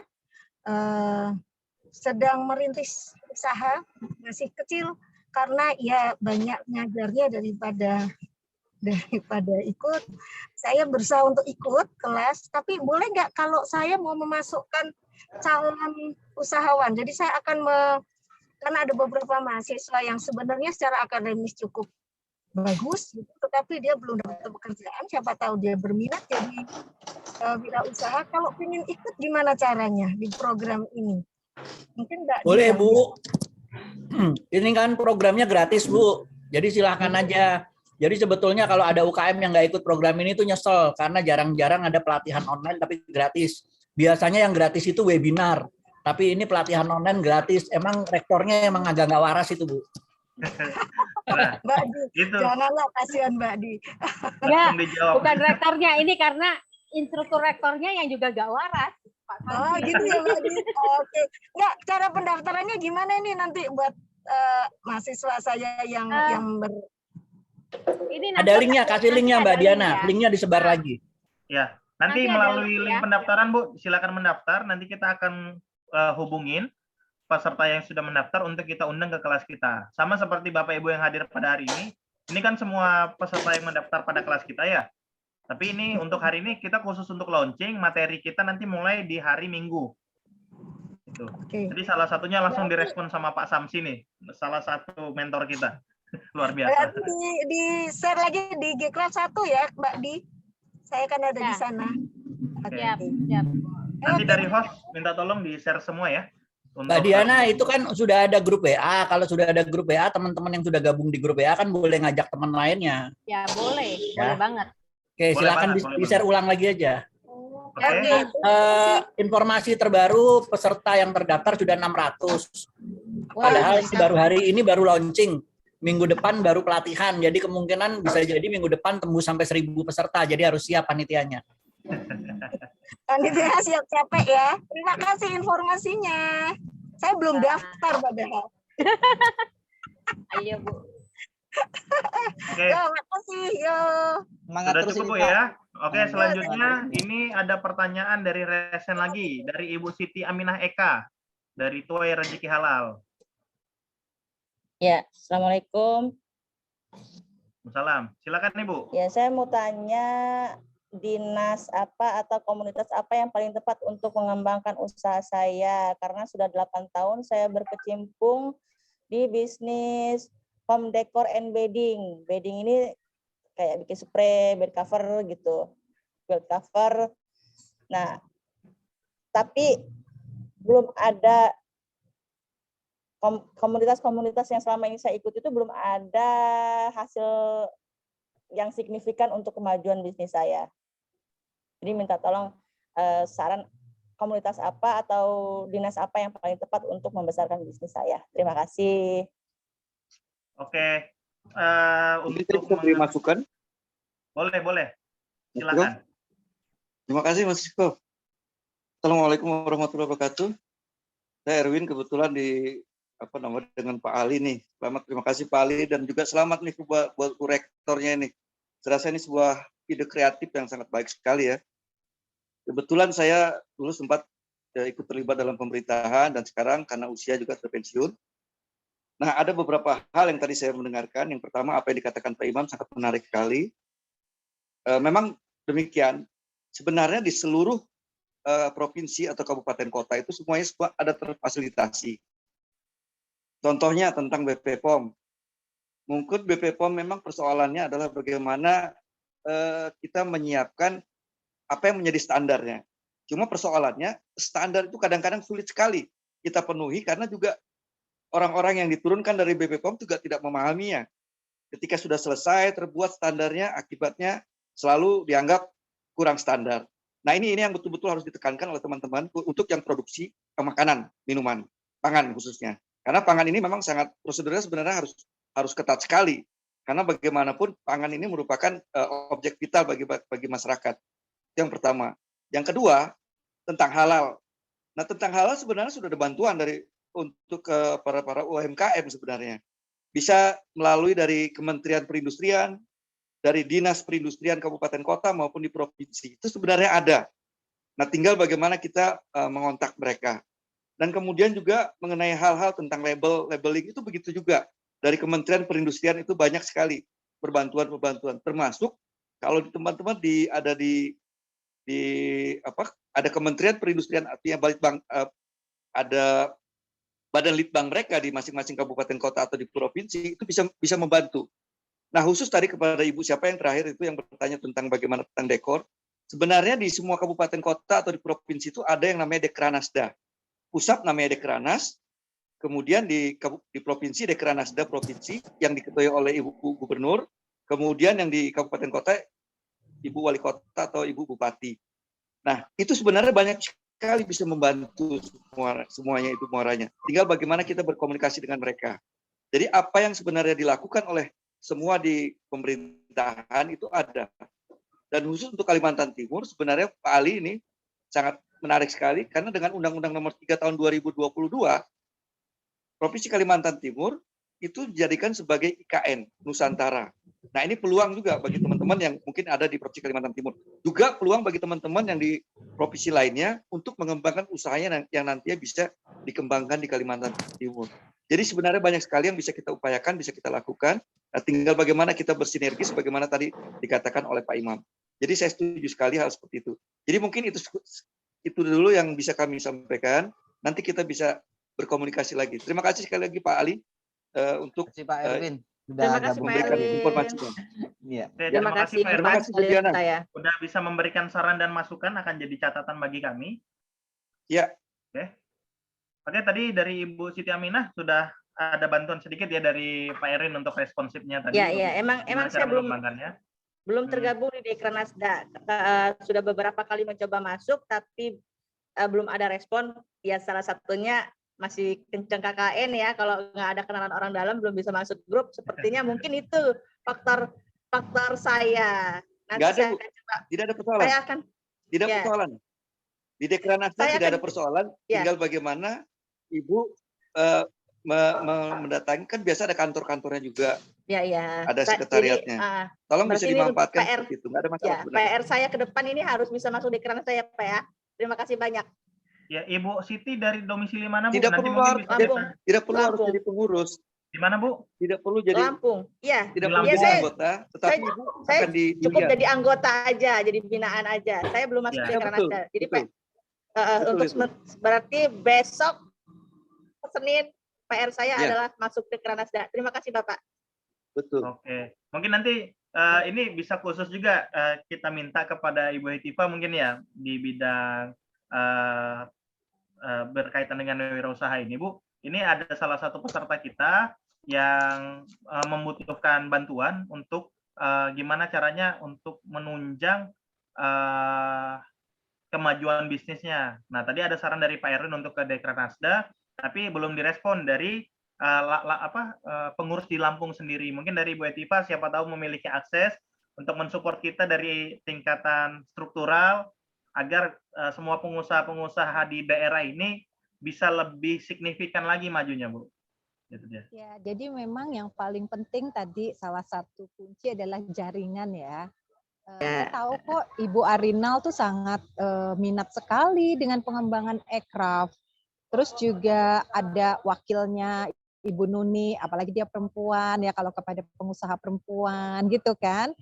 Sedang merintis usaha, masih kecil karena ya banyak ngajarnya daripada ikut. Saya berusaha untuk ikut kelas, tapi boleh nggak kalau saya mau memasukkan calon usahawan? Jadi saya akan karena ada beberapa mahasiswa yang sebenarnya secara akademis cukup bagus, tetapi dia belum dapat pekerjaan. Siapa tahu dia berminat jadi wirausaha. Kalau ingin ikut gimana caranya di program ini? Mungkin nggak boleh Bu. Ini kan programnya gratis Bu. Jadi silahkan aja. Jadi sebetulnya kalau ada UKM yang nggak ikut program ini tuh nyesel karena jarang-jarang ada pelatihan online tapi gratis. Biasanya yang gratis itu webinar, tapi ini pelatihan online gratis. Emang rektornya emang agak nggak waras itu Bu. Nah, Mbak Di, itu. janganlah kasihan Mbak Di. Ya, bukan rektornya ini karena instruktur rektornya yang juga gak waras. Pak Oh gitu ya Mbak Di. Oke. Nggak, cara pendaftarannya gimana ini nanti buat mahasiswa saya yang ini ada linknya, kasih linknya Mbak Diana. ya. Linknya disebar lagi. Ya, nanti melalui link pendaftaran Bu, silakan mendaftar. Nanti kita akan hubungin peserta yang sudah mendaftar untuk kita undang ke kelas kita. Sama seperti Bapak Ibu yang hadir pada hari ini kan semua peserta yang mendaftar pada kelas kita ya. Tapi ini untuk hari ini kita khusus untuk launching materi kita nanti mulai di hari Minggu. Gitu. Jadi salah satunya langsung direspon sama Pak Samsi nih, salah satu mentor kita. Luar biasa. Di share lagi di G-Class 1 ya Mbak Di. Saya kan ada di sana. Siap. Nanti dari host minta tolong di-share semua ya. Mbak Diana, itu kan sudah ada grup WA. Kalau sudah ada grup WA, teman-teman yang sudah gabung di grup WA kan boleh ngajak teman lainnya. Ya, boleh. Ya. Boleh banget. Oke, silakan di-share ulang lagi aja. Oke. Informasi terbaru peserta yang terdaftar sudah 600. Padahal ini baru hari ini baru launching. Minggu depan baru pelatihan. Jadi kemungkinan bisa jadi minggu depan tembus sampai 1000 peserta. Jadi harus siap panitianya. Panitia siap capek ya. Terima kasih informasinya. Saya belum daftar padahal. Ayo Bu. Oke. Yo, makasih. Yo. Sudah cukup Bu ya. Oke, selanjutnya ini ada pertanyaan dari resen lagi dari Ibu Siti Aminah Eka dari Tuai Rezeki Halal. Ya, Assalamualaikum. Salam. Silakan Ibu. Ya, saya mau tanya dinas apa atau komunitas apa yang paling tepat untuk mengembangkan usaha saya, karena sudah 8 tahun saya berkecimpung di bisnis home decor and bedding. Bedding ini kayak bikin spray, bed cover gitu. Bed cover. Nah, tapi belum ada komunitas-komunitas yang selama ini saya ikut itu belum ada hasil yang signifikan untuk kemajuan bisnis saya. Jadi minta tolong saran komunitas apa atau dinas apa yang paling tepat untuk membesarkan bisnis saya. Terima kasih. Oke. Untuk memberi masukan? Boleh. Silakan. Terima kasih Mas Iko. Assalamualaikum warahmatullahi wabarakatuh. Saya Erwin kebetulan dengan Pak Ali nih. Terima kasih Pak Ali dan juga selamat nih buat rektornya ini. Saya rasa ini sebuah ide kreatif yang sangat baik sekali ya. Kebetulan saya dulu sempat ikut terlibat dalam pemerintahan dan sekarang karena usia juga terpensiun. Nah, ada beberapa hal yang tadi saya mendengarkan. Yang pertama, apa yang dikatakan Pak Imam sangat menarik sekali. Memang demikian. Sebenarnya di seluruh provinsi atau kabupaten kota itu semuanya ada terfasilitasi. Contohnya tentang BP POM. Mungkin BP POM memang persoalannya adalah bagaimana kita menyiapkan apa yang menjadi standarnya. Cuma persoalannya standar itu kadang-kadang sulit sekali kita penuhi karena juga orang-orang yang diturunkan dari BP POM juga tidak memahaminya. Ketika sudah selesai terbuat standarnya, akibatnya selalu dianggap kurang standar. Nah ini yang betul-betul harus ditekankan oleh teman-teman untuk yang produksi makanan, minuman, pangan khususnya. Karena pangan ini memang sangat prosedurnya sebenarnya harus ketat sekali. Karena bagaimanapun pangan ini merupakan objek vital bagi masyarakat. Yang pertama. Yang kedua tentang halal. Nah tentang halal sebenarnya sudah ada bantuan untuk para UMKM sebenarnya. Bisa melalui dari Kementerian Perindustrian, dari Dinas Perindustrian Kabupaten Kota maupun di provinsi. Itu sebenarnya ada. Nah, tinggal bagaimana kita mengontak mereka. Dan kemudian juga mengenai hal-hal tentang labeling itu begitu juga. Dari Kementerian Perindustrian itu banyak sekali perbantuan-perbantuan. Termasuk kalau teman-teman ada Kementerian Perindustrian, artinya ada badan litbang mereka di masing-masing kabupaten kota atau di provinsi, itu bisa membantu. Nah, khusus tadi kepada Ibu siapa yang terakhir itu yang bertanya tentang bagaimana tentang dekor. Sebenarnya di semua kabupaten kota atau di provinsi itu ada yang namanya Dekranasda. Pusat namanya Dekranas, kemudian di provinsi Dekranasda provinsi yang diketuai oleh Ibu Gubernur, kemudian yang di kabupaten kota Ibu Wali Kota atau Ibu Bupati. Nah, itu sebenarnya banyak sekali bisa membantu semuanya itu muaranya. Tinggal bagaimana kita berkomunikasi dengan mereka. Jadi apa yang sebenarnya dilakukan oleh semua di pemerintahan itu ada. Dan khusus untuk Kalimantan Timur, sebenarnya Pak Ali ini sangat menarik sekali, karena dengan Undang-Undang Nomor 3 Tahun 2022, Provinsi Kalimantan Timur itu dijadikan sebagai IKN Nusantara. Nah ini peluang juga bagi teman-teman yang mungkin ada di Provinsi Kalimantan Timur. Juga peluang bagi teman-teman yang di provinsi lainnya untuk mengembangkan usahanya yang nantinya bisa dikembangkan di Kalimantan Timur. Jadi sebenarnya banyak sekali yang bisa kita upayakan, bisa kita lakukan. Nah, tinggal bagaimana kita bersinergi, sebagaimana tadi dikatakan oleh Pak Imam. Jadi saya setuju sekali hal seperti itu. Jadi mungkin itu dulu yang bisa kami sampaikan. Nanti kita bisa berkomunikasi lagi. Terima kasih sekali lagi Pak Ali untuk Pak Erwin Terima kasih Pak memberikan Erwin. informasinya. Iya. Terima kasih Pak Terima kasih Bu Diana. Sudah bisa memberikan saran dan masukan, akan jadi catatan bagi kami. Ya. Oke, tadi dari Ibu Siti Aminah sudah ada bantuan sedikit ya dari Pak Erwin untuk responsifnya tadi. Ya, emang saya belum tergabung di Dekranasda. Sudah beberapa kali mencoba masuk, tapi belum ada respon. Ya salah satunya masih kenceng KKN ya. Kalau nggak ada kenalan orang dalam belum bisa masuk grup. Sepertinya mungkin itu faktor saya. Nggak ada, Bu. Tidak ada persoalan. Tidak persoalan. Di Dekranasda tidak ada persoalan. Tinggal bagaimana Ibu mendatangi, kan biasa ada kantor-kantornya juga. Ya. Ada sekretariatnya. Tolong bisa dimanfaatkan seperti itu. Nggak ada masalah. PR saya ke depan ini harus bisa masuk di Dekranasda ya Pak ya. Terima kasih banyak. Ya, Ibu Siti dari domisili mana Bu? Tidak perlu harus jadi pengurus. Di mana Bu? Tidak perlu jadi Lampung. Iya. Tidak perlu jadi anggota, tetapi Ibu akan cukup jadi anggota aja, jadi binaan aja. Saya belum masuk di Dekranasda. Jadi Pak, untuk berarti besok Senin PR saya adalah masuk di Dekranasda. Terima kasih Bapak. Betul. Oke. Mungkin nanti ini bisa khusus juga kita minta kepada Ibu Hetiva mungkin ya di bidang berkaitan dengan wirausaha ini, Bu. Ini ada salah satu peserta kita yang membutuhkan bantuan untuk gimana caranya untuk menunjang kemajuan bisnisnya. Nah, tadi ada saran dari Pak Erwin untuk ke Dekranasda, tapi belum direspon dari pengurus di Lampung sendiri. Mungkin dari Ibu Hetiva siapa tahu memiliki akses untuk mensupport kita dari tingkatan struktural agar semua pengusaha-pengusaha di daerah ini bisa lebih signifikan lagi majunya, Bu. Gitu dia. Ya, jadi memang yang paling penting tadi salah satu kunci adalah jaringan ya. Saya tahu kok Ibu Arinal tuh sangat minat sekali dengan pengembangan aircraft. Terus juga ada wakilnya Ibu Nuni, apalagi dia perempuan ya, kalau kepada pengusaha perempuan gitu kan,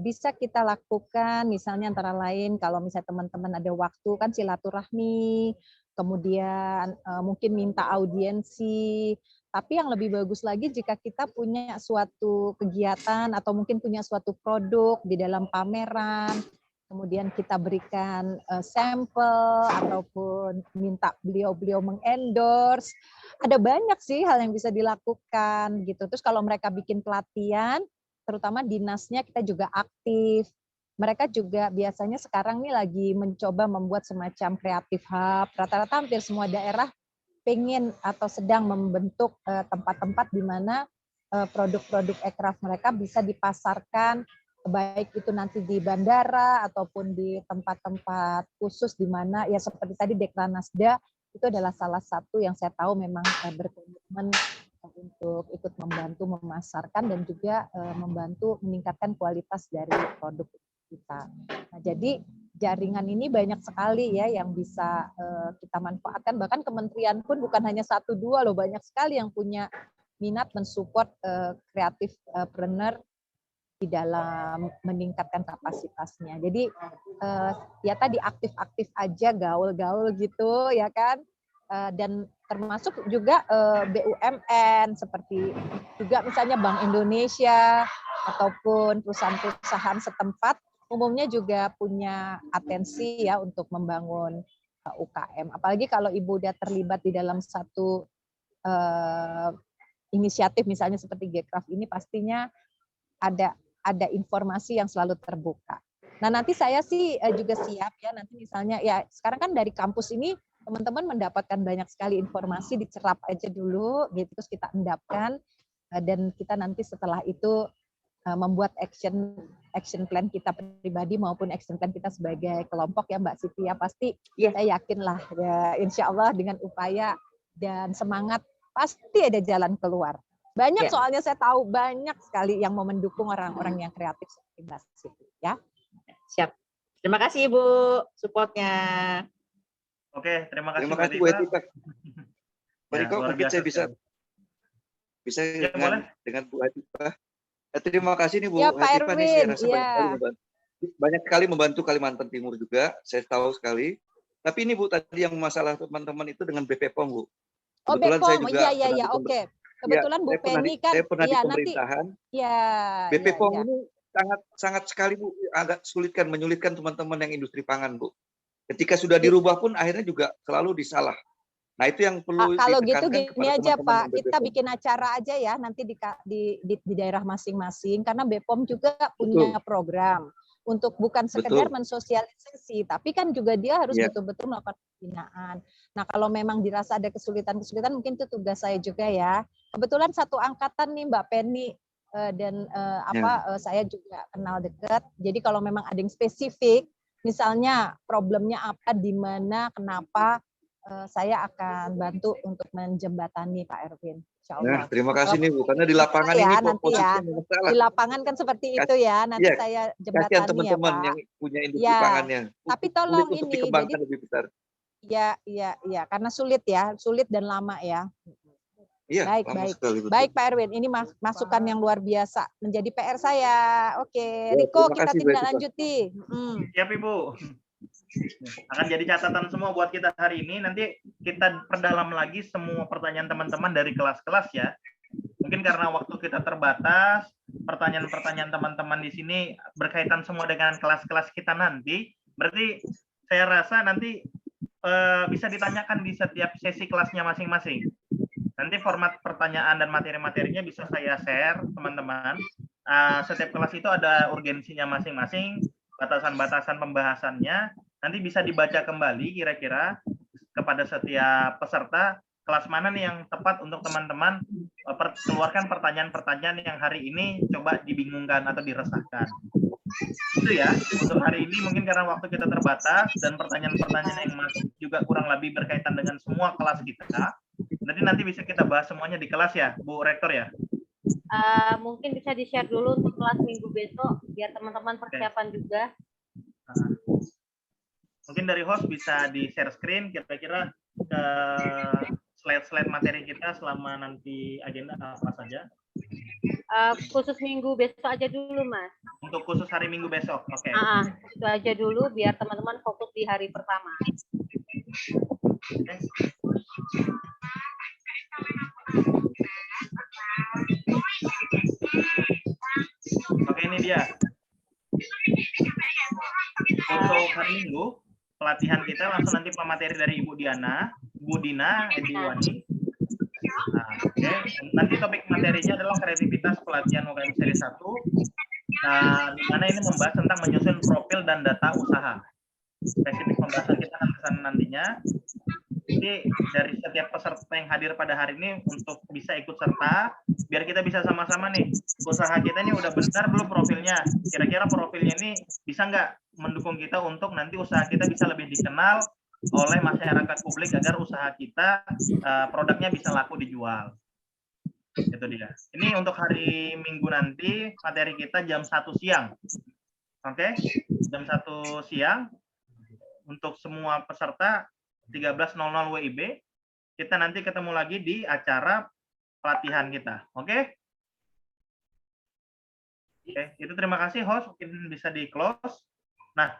bisa kita lakukan misalnya antara lain kalau misalnya teman-teman ada waktu kan silaturahmi, kemudian mungkin minta audiensi, tapi yang lebih bagus lagi jika kita punya suatu kegiatan atau mungkin punya suatu produk di dalam pameran, kemudian kita berikan sampel ataupun minta beliau-beliau mengendorse. Ada banyak sih hal yang bisa dilakukan gitu. Terus kalau mereka bikin pelatihan, terutama dinasnya kita juga aktif. Mereka juga biasanya sekarang nih lagi mencoba membuat semacam creative hub. Rata-rata hampir semua daerah pengen atau sedang membentuk tempat-tempat di mana produk-produk aircraft mereka bisa dipasarkan, baik itu nanti di bandara ataupun di tempat-tempat khusus di mana ya seperti tadi Dekranasda itu adalah salah satu yang saya tahu memang berkomitmen untuk ikut membantu memasarkan dan juga membantu meningkatkan kualitas dari produk kita. Nah, jadi jaringan ini banyak sekali ya yang bisa kita manfaatkan, bahkan kementerian pun bukan hanya 1-2 loh, banyak sekali yang punya minat mensupport kreatif planner di dalam meningkatkan kapasitasnya. Jadi ya tadi aktif-aktif aja, gaul-gaul gitu ya kan. Dan termasuk juga BUMN seperti juga misalnya Bank Indonesia ataupun perusahaan-perusahaan setempat umumnya juga punya atensi ya untuk membangun UKM. Apalagi kalau Ibu udah terlibat di dalam satu inisiatif misalnya seperti Gcraft ini pastinya ada informasi yang selalu terbuka. Nah, nanti saya sih juga siap ya, nanti misalnya ya sekarang kan dari kampus ini teman-teman mendapatkan banyak sekali informasi, dicerap aja dulu gitu, terus kita endapkan dan kita nanti setelah itu membuat action plan kita pribadi maupun action plan kita sebagai kelompok ya Mbak Siti ya, pasti saya yakin lah ya, insya Allah dengan upaya dan semangat pasti ada jalan keluar. Banyak soalnya saya tahu banyak sekali yang mau mendukung orang-orang yang kreatif seperti Mbak Siti ya. Siap. Terima kasih Ibu supportnya. Oke, terima kasih Bu Etika. Pak Riko, mungkin saya bisa ya, dengan Bu Etika. Terima kasih nih Bu ya, Pak Etika, nih saya rasa ya. banyak sekali membantu Kalimantan Timur juga, saya tahu sekali. Tapi ini Bu tadi yang masalah teman-teman itu dengan BPOM Bu. Oh BPOM, iya, oke. Kebetulan Bu Penny kan, saya pernah di ya pemerintahan. Nanti, ya. BPOM ini sangat sekali Bu, agak menyulitkan teman-teman yang industri pangan Bu. Ketika sudah dirubah pun akhirnya juga selalu disalah. Nah itu yang perlu kalau gitu ditekankan gini aja teman-teman Pak, kita bikin acara aja ya nanti di daerah masing-masing karena BPOM juga punya program untuk bukan sekedar mensosialisasi, tapi kan juga dia harus betul-betul melakukan pembinaan. Nah kalau memang dirasa ada kesulitan-kesulitan mungkin itu tugas saya juga ya. Kebetulan satu angkatan nih Mbak Penny dan saya juga kenal dekat. Jadi kalau memang ada yang spesifik, misalnya problemnya apa, di mana, kenapa, saya akan bantu untuk menjembatani Pak Erwin. Nah, terima kasih nih Bu, karena di lapangan ini posisinya masalah. Di lapangan kan seperti itu ya, nanti saya jembatani ya Pak. Teman-teman yang punya industri pangannya. Tapi tolong ini jadi lebih besar. Iya, karena sulit dan lama ya. Iya, baik Pak Erwin, ini masukan yang luar biasa menjadi PR saya. Oke, Riko kita tindak lanjuti. Siap Ibu. Akan jadi catatan semua buat kita hari ini. Nanti kita perdalam lagi semua pertanyaan teman-teman dari kelas-kelas ya. Mungkin karena waktu kita terbatas, pertanyaan-pertanyaan teman-teman di sini berkaitan semua dengan kelas-kelas kita nanti. Berarti saya rasa nanti bisa ditanyakan di setiap sesi kelasnya masing-masing. Nanti format pertanyaan dan materi-materinya bisa saya share, teman-teman. Setiap kelas itu ada urgensinya masing-masing, batasan-batasan pembahasannya. Nanti bisa dibaca kembali kira-kira kepada setiap peserta kelas mana nih yang tepat untuk teman-teman keluarkan pertanyaan-pertanyaan yang hari ini coba dibingungkan atau diresahkan. Itu ya untuk hari ini, mungkin karena waktu kita terbatas dan pertanyaan-pertanyaan yang masuk juga kurang lebih berkaitan dengan semua kelas kita. Nanti bisa kita bahas semuanya di kelas ya, Bu Rektor ya. Mungkin bisa di-share dulu untuk kelas minggu besok biar teman-teman persiapan juga. Mungkin dari host bisa di-share screen kira-kira ke slide-slide materi kita selama nanti agenda apa saja. Khusus minggu besok aja dulu, Mas. Untuk khusus hari minggu besok, oke. Itu aja dulu biar teman-teman fokus di hari pertama. Oke, ini dia. Untuk hari Minggu, pelatihan kita langsung nanti pemateri dari Ibu Diana, Bu Dina, Ediwani. Oke. Nanti topik materinya adalah kreativitas pelatihan UKM seri 1. Di mana ini membahas tentang menyusun profil dan data usaha. Spesifik pembahasan kita akan ke sana nantinya. Jadi dari setiap peserta yang hadir pada hari ini untuk bisa ikut serta, biar kita bisa sama-sama nih, usaha kita ini udah benar belum profilnya, kira-kira profilnya ini bisa nggak mendukung kita untuk nanti usaha kita bisa lebih dikenal oleh masyarakat publik agar usaha kita produknya bisa laku dijual. Itu dia. Ini untuk hari Minggu nanti materi kita jam 1 siang. Oke? Jam 1 siang untuk semua peserta 13.00 WIB, kita nanti ketemu lagi di acara pelatihan kita. Oke? Oke, itu terima kasih host, mungkin bisa di-close. Nah,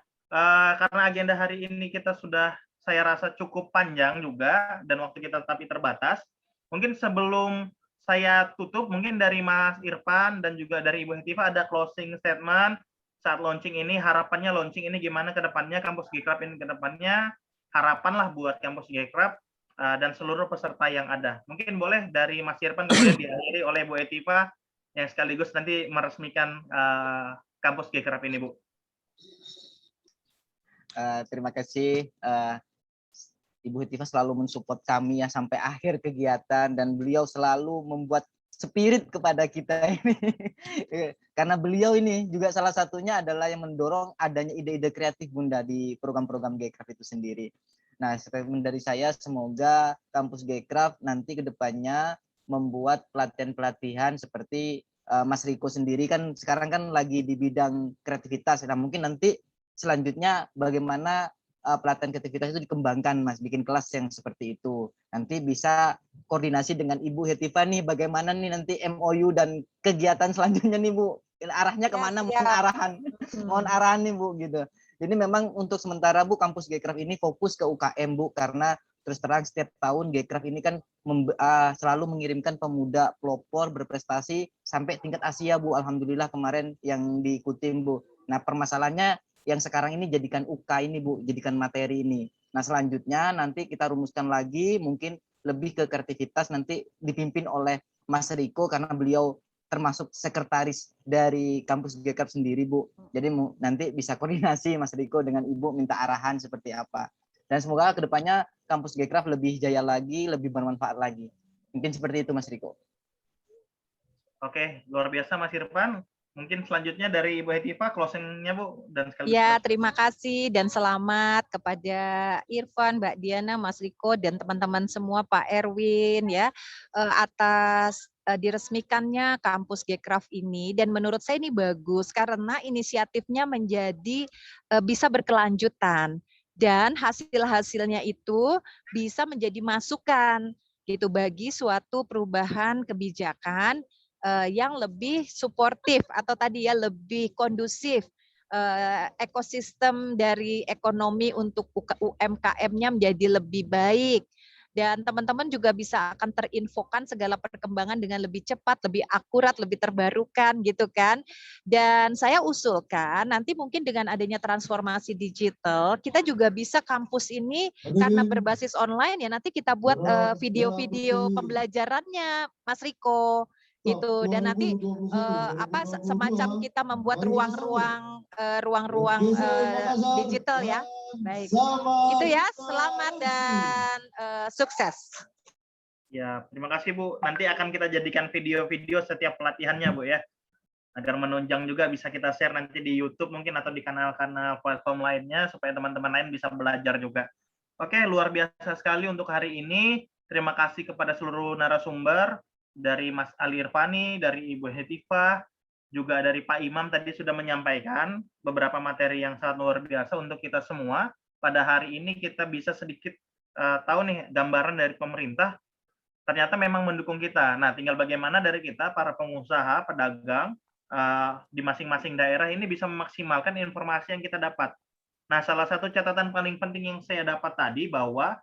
karena agenda hari ini kita sudah, saya rasa cukup panjang juga, dan waktu kita tapi terbatas. Mungkin sebelum saya tutup, mungkin dari Mas Irfan dan juga dari Ibu Hetiva ada closing statement saat launching ini, harapannya launching ini gimana ke depannya, kampus Gcraft ini ke depannya, harapanlah buat kampus Gcraft dan seluruh peserta yang ada. Mungkin boleh dari Mas Irfan, kemudian diakhiri oleh Bu Hetiva yang sekaligus nanti meresmikan kampus Gcraft ini, Bu. Terima kasih. Ibu Hetiva selalu mensupport kami ya sampai akhir kegiatan, dan beliau selalu membuat spirit kepada kita ini. Karena beliau ini juga salah satunya adalah yang mendorong adanya ide-ide kreatif Bunda di program-program Gcraft itu sendiri. Nah, statement dari saya, semoga kampus Gcraft nanti ke depannya membuat pelatihan-pelatihan seperti Mas Riko sendiri kan sekarang kan lagi di bidang kreativitas. Nah, mungkin nanti selanjutnya bagaimana pelatihan kreativitas itu dikembangkan, Mas, bikin kelas yang seperti itu. Nanti bisa koordinasi dengan Ibu Hetiva nih, bagaimana nih nanti MOU dan kegiatan selanjutnya nih, Bu. Arahnya kemana, mohon arahan. Mohon arahan nih, Bu, gitu. Jadi memang untuk sementara, Bu, kampus Gcraft ini fokus ke UKM, Bu, karena terus terang setiap tahun Gcraft ini kan selalu mengirimkan pemuda pelopor berprestasi sampai tingkat Asia, Bu. Alhamdulillah kemarin yang diikuti, Bu. Nah, permasalahannya yang sekarang ini jadikan UK ini, Bu, jadikan materi ini. Nah, selanjutnya nanti kita rumuskan lagi, mungkin lebih ke kreativitas nanti dipimpin oleh Mas Riko karena beliau termasuk sekretaris dari kampus Gcraft sendiri, Bu. Jadi nanti bisa koordinasi Mas Riko dengan Ibu minta arahan seperti apa. Dan semoga kedepannya kampus Gcraft lebih jaya lagi, lebih bermanfaat lagi. Mungkin seperti itu, Mas Riko. Oke, luar biasa Mas Irfan. Mungkin selanjutnya dari Ibu Hetiva, closing-nya, Bu. Dan sekaligus ya, terima kasih dan selamat kepada Irfan, Mbak Diana, Mas Riko, dan teman-teman semua, Pak Erwin, ya, atas diresmikannya kampus Gcraft ini. Dan menurut saya ini bagus, karena inisiatifnya menjadi bisa berkelanjutan. Dan hasil-hasilnya itu bisa menjadi masukan gitu bagi suatu perubahan kebijakan yang lebih suportif atau tadi ya lebih kondusif, ekosistem dari ekonomi untuk UMKM-nya menjadi lebih baik, dan teman-teman juga bisa akan terinfokan segala perkembangan dengan lebih cepat, lebih akurat, lebih terbarukan gitu kan. Dan saya usulkan nanti mungkin dengan adanya transformasi digital, kita juga bisa kampus ini karena berbasis online ya nanti kita buat video-video pembelajarannya, Mas Riko. Gitu, dan nanti semacam kita membuat ruang-ruang digital ya. Baik, itu ya, selamat dan sukses. Ya, terima kasih, Bu. Nanti akan kita jadikan video-video setiap pelatihannya, Bu, ya. Agar menunjang juga bisa kita share nanti di YouTube mungkin atau di kanal-kanal platform lainnya supaya teman-teman lain bisa belajar juga. Oke, luar biasa sekali untuk hari ini. Terima kasih kepada seluruh narasumber dari Mas Ali Irfani, dari Ibu Hetifah, juga dari Pak Imam tadi sudah menyampaikan beberapa materi yang sangat luar biasa untuk kita semua. Pada hari ini kita bisa sedikit tahu nih gambaran dari pemerintah ternyata memang mendukung kita. Nah, tinggal bagaimana dari kita para pengusaha, pedagang di masing-masing daerah ini bisa memaksimalkan informasi yang kita dapat. Nah, salah satu catatan paling penting yang saya dapat tadi bahwa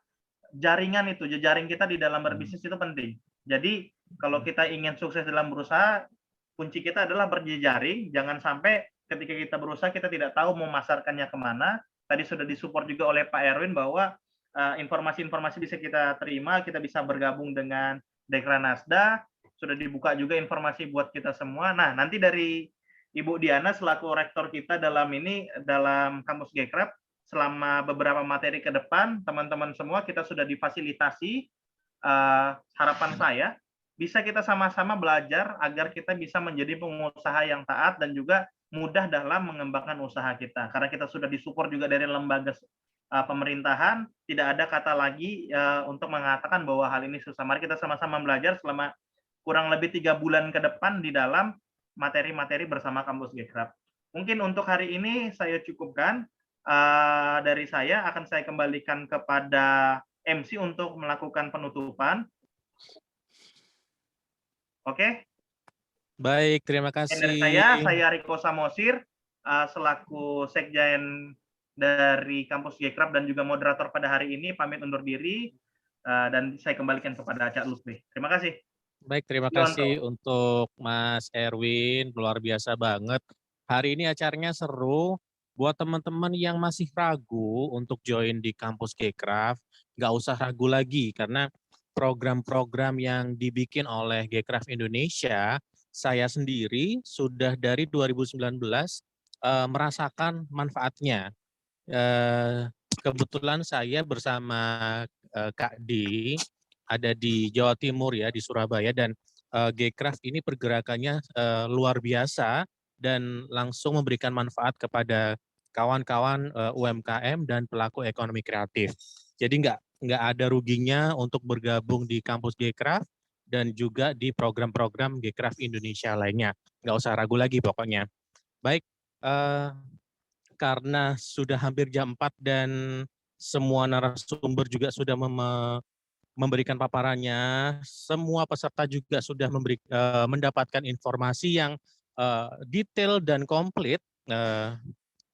jaringan itu, jejaring kita di dalam berbisnis itu penting. Jadi, kalau kita ingin sukses dalam berusaha, kunci kita adalah berjejaring. Jangan sampai ketika kita berusaha kita tidak tahu mau masarkannya kemana. Tadi sudah disupport juga oleh Pak Erwin bahwa informasi-informasi bisa kita terima, kita bisa bergabung dengan Dekranasda, sudah dibuka juga informasi buat kita semua. Nah, nanti dari Ibu Diana selaku rektor kita dalam kampus Gekraf, selama beberapa materi ke depan, teman-teman semua kita sudah difasilitasi, harapan saya, bisa kita sama-sama belajar agar kita bisa menjadi pengusaha yang taat dan juga mudah dalam mengembangkan usaha kita. Karena kita sudah disupport juga dari lembaga pemerintahan, tidak ada kata lagi untuk mengatakan bahwa hal ini susah. Mari kita sama-sama belajar selama kurang lebih 3 bulan ke depan di dalam materi-materi bersama Kampus Gekraf. Mungkin untuk hari ini saya cukupkan. Dari saya akan saya kembalikan kepada MC untuk melakukan penutupan. Oke? Baik, terima kasih. Dari saya Riko Samosir, selaku Sekjen dari Kampus Gekraf dan juga moderator pada hari ini, pamit undur diri, dan saya kembalikan kepada Cak Lutfi. Terima kasih. Baik, terima kasih untuk Mas Erwin, luar biasa banget. Hari ini acaranya seru. Buat teman-teman yang masih ragu untuk join di Kampus Gekraf, nggak usah ragu lagi, karena program-program yang dibikin oleh Gekraf Indonesia, saya sendiri sudah dari 2019 merasakan manfaatnya. Kebetulan saya bersama Kak D ada di Jawa Timur ya, di Surabaya, dan Gekraf ini pergerakannya luar biasa dan langsung memberikan manfaat kepada kawan-kawan UMKM dan pelaku ekonomi kreatif. Jadi nggak ada ruginya untuk bergabung di kampus Gekraf dan juga di program-program Gekraf Indonesia lainnya. Nggak usah ragu lagi pokoknya. Baik, karena sudah hampir jam 4 dan semua narasumber juga sudah memberikan paparannya, semua peserta juga sudah mendapatkan informasi yang detail dan komplit.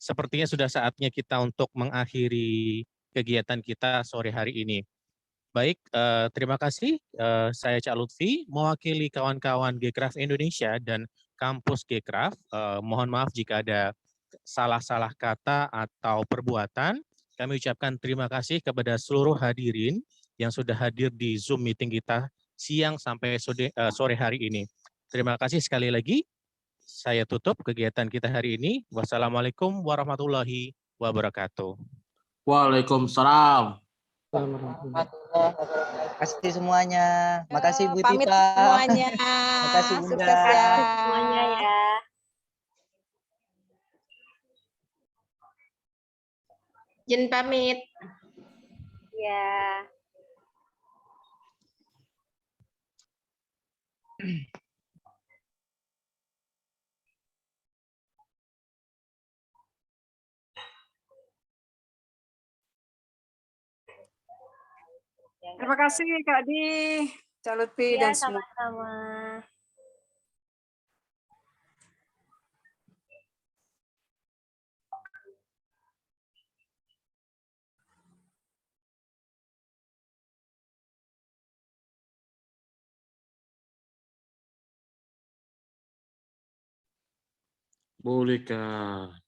Sepertinya sudah saatnya kita untuk mengakhiri kegiatan kita sore hari ini. Baik, terima kasih. Saya Cak Lutfi, mewakili kawan-kawan Gekraf Indonesia dan Kampus Gekraf. Mohon maaf jika ada salah-salah kata atau perbuatan. Kami ucapkan terima kasih kepada seluruh hadirin yang sudah hadir di Zoom meeting kita siang sampai sore hari ini. Terima kasih sekali lagi. Saya tutup kegiatan kita hari ini. Wassalamualaikum warahmatullahi wabarakatuh. Waalaikumsalam. Terima kasih semuanya. Makasih Bu Pamit Tifa. semuanya. Makasih Bunda. Sukses ya. Semuanya ya. Izin pamit. Ya. Terima kasih Kak Di, Cak Lutfi, Ya, dan semua. sama-sama. Boleh Kak.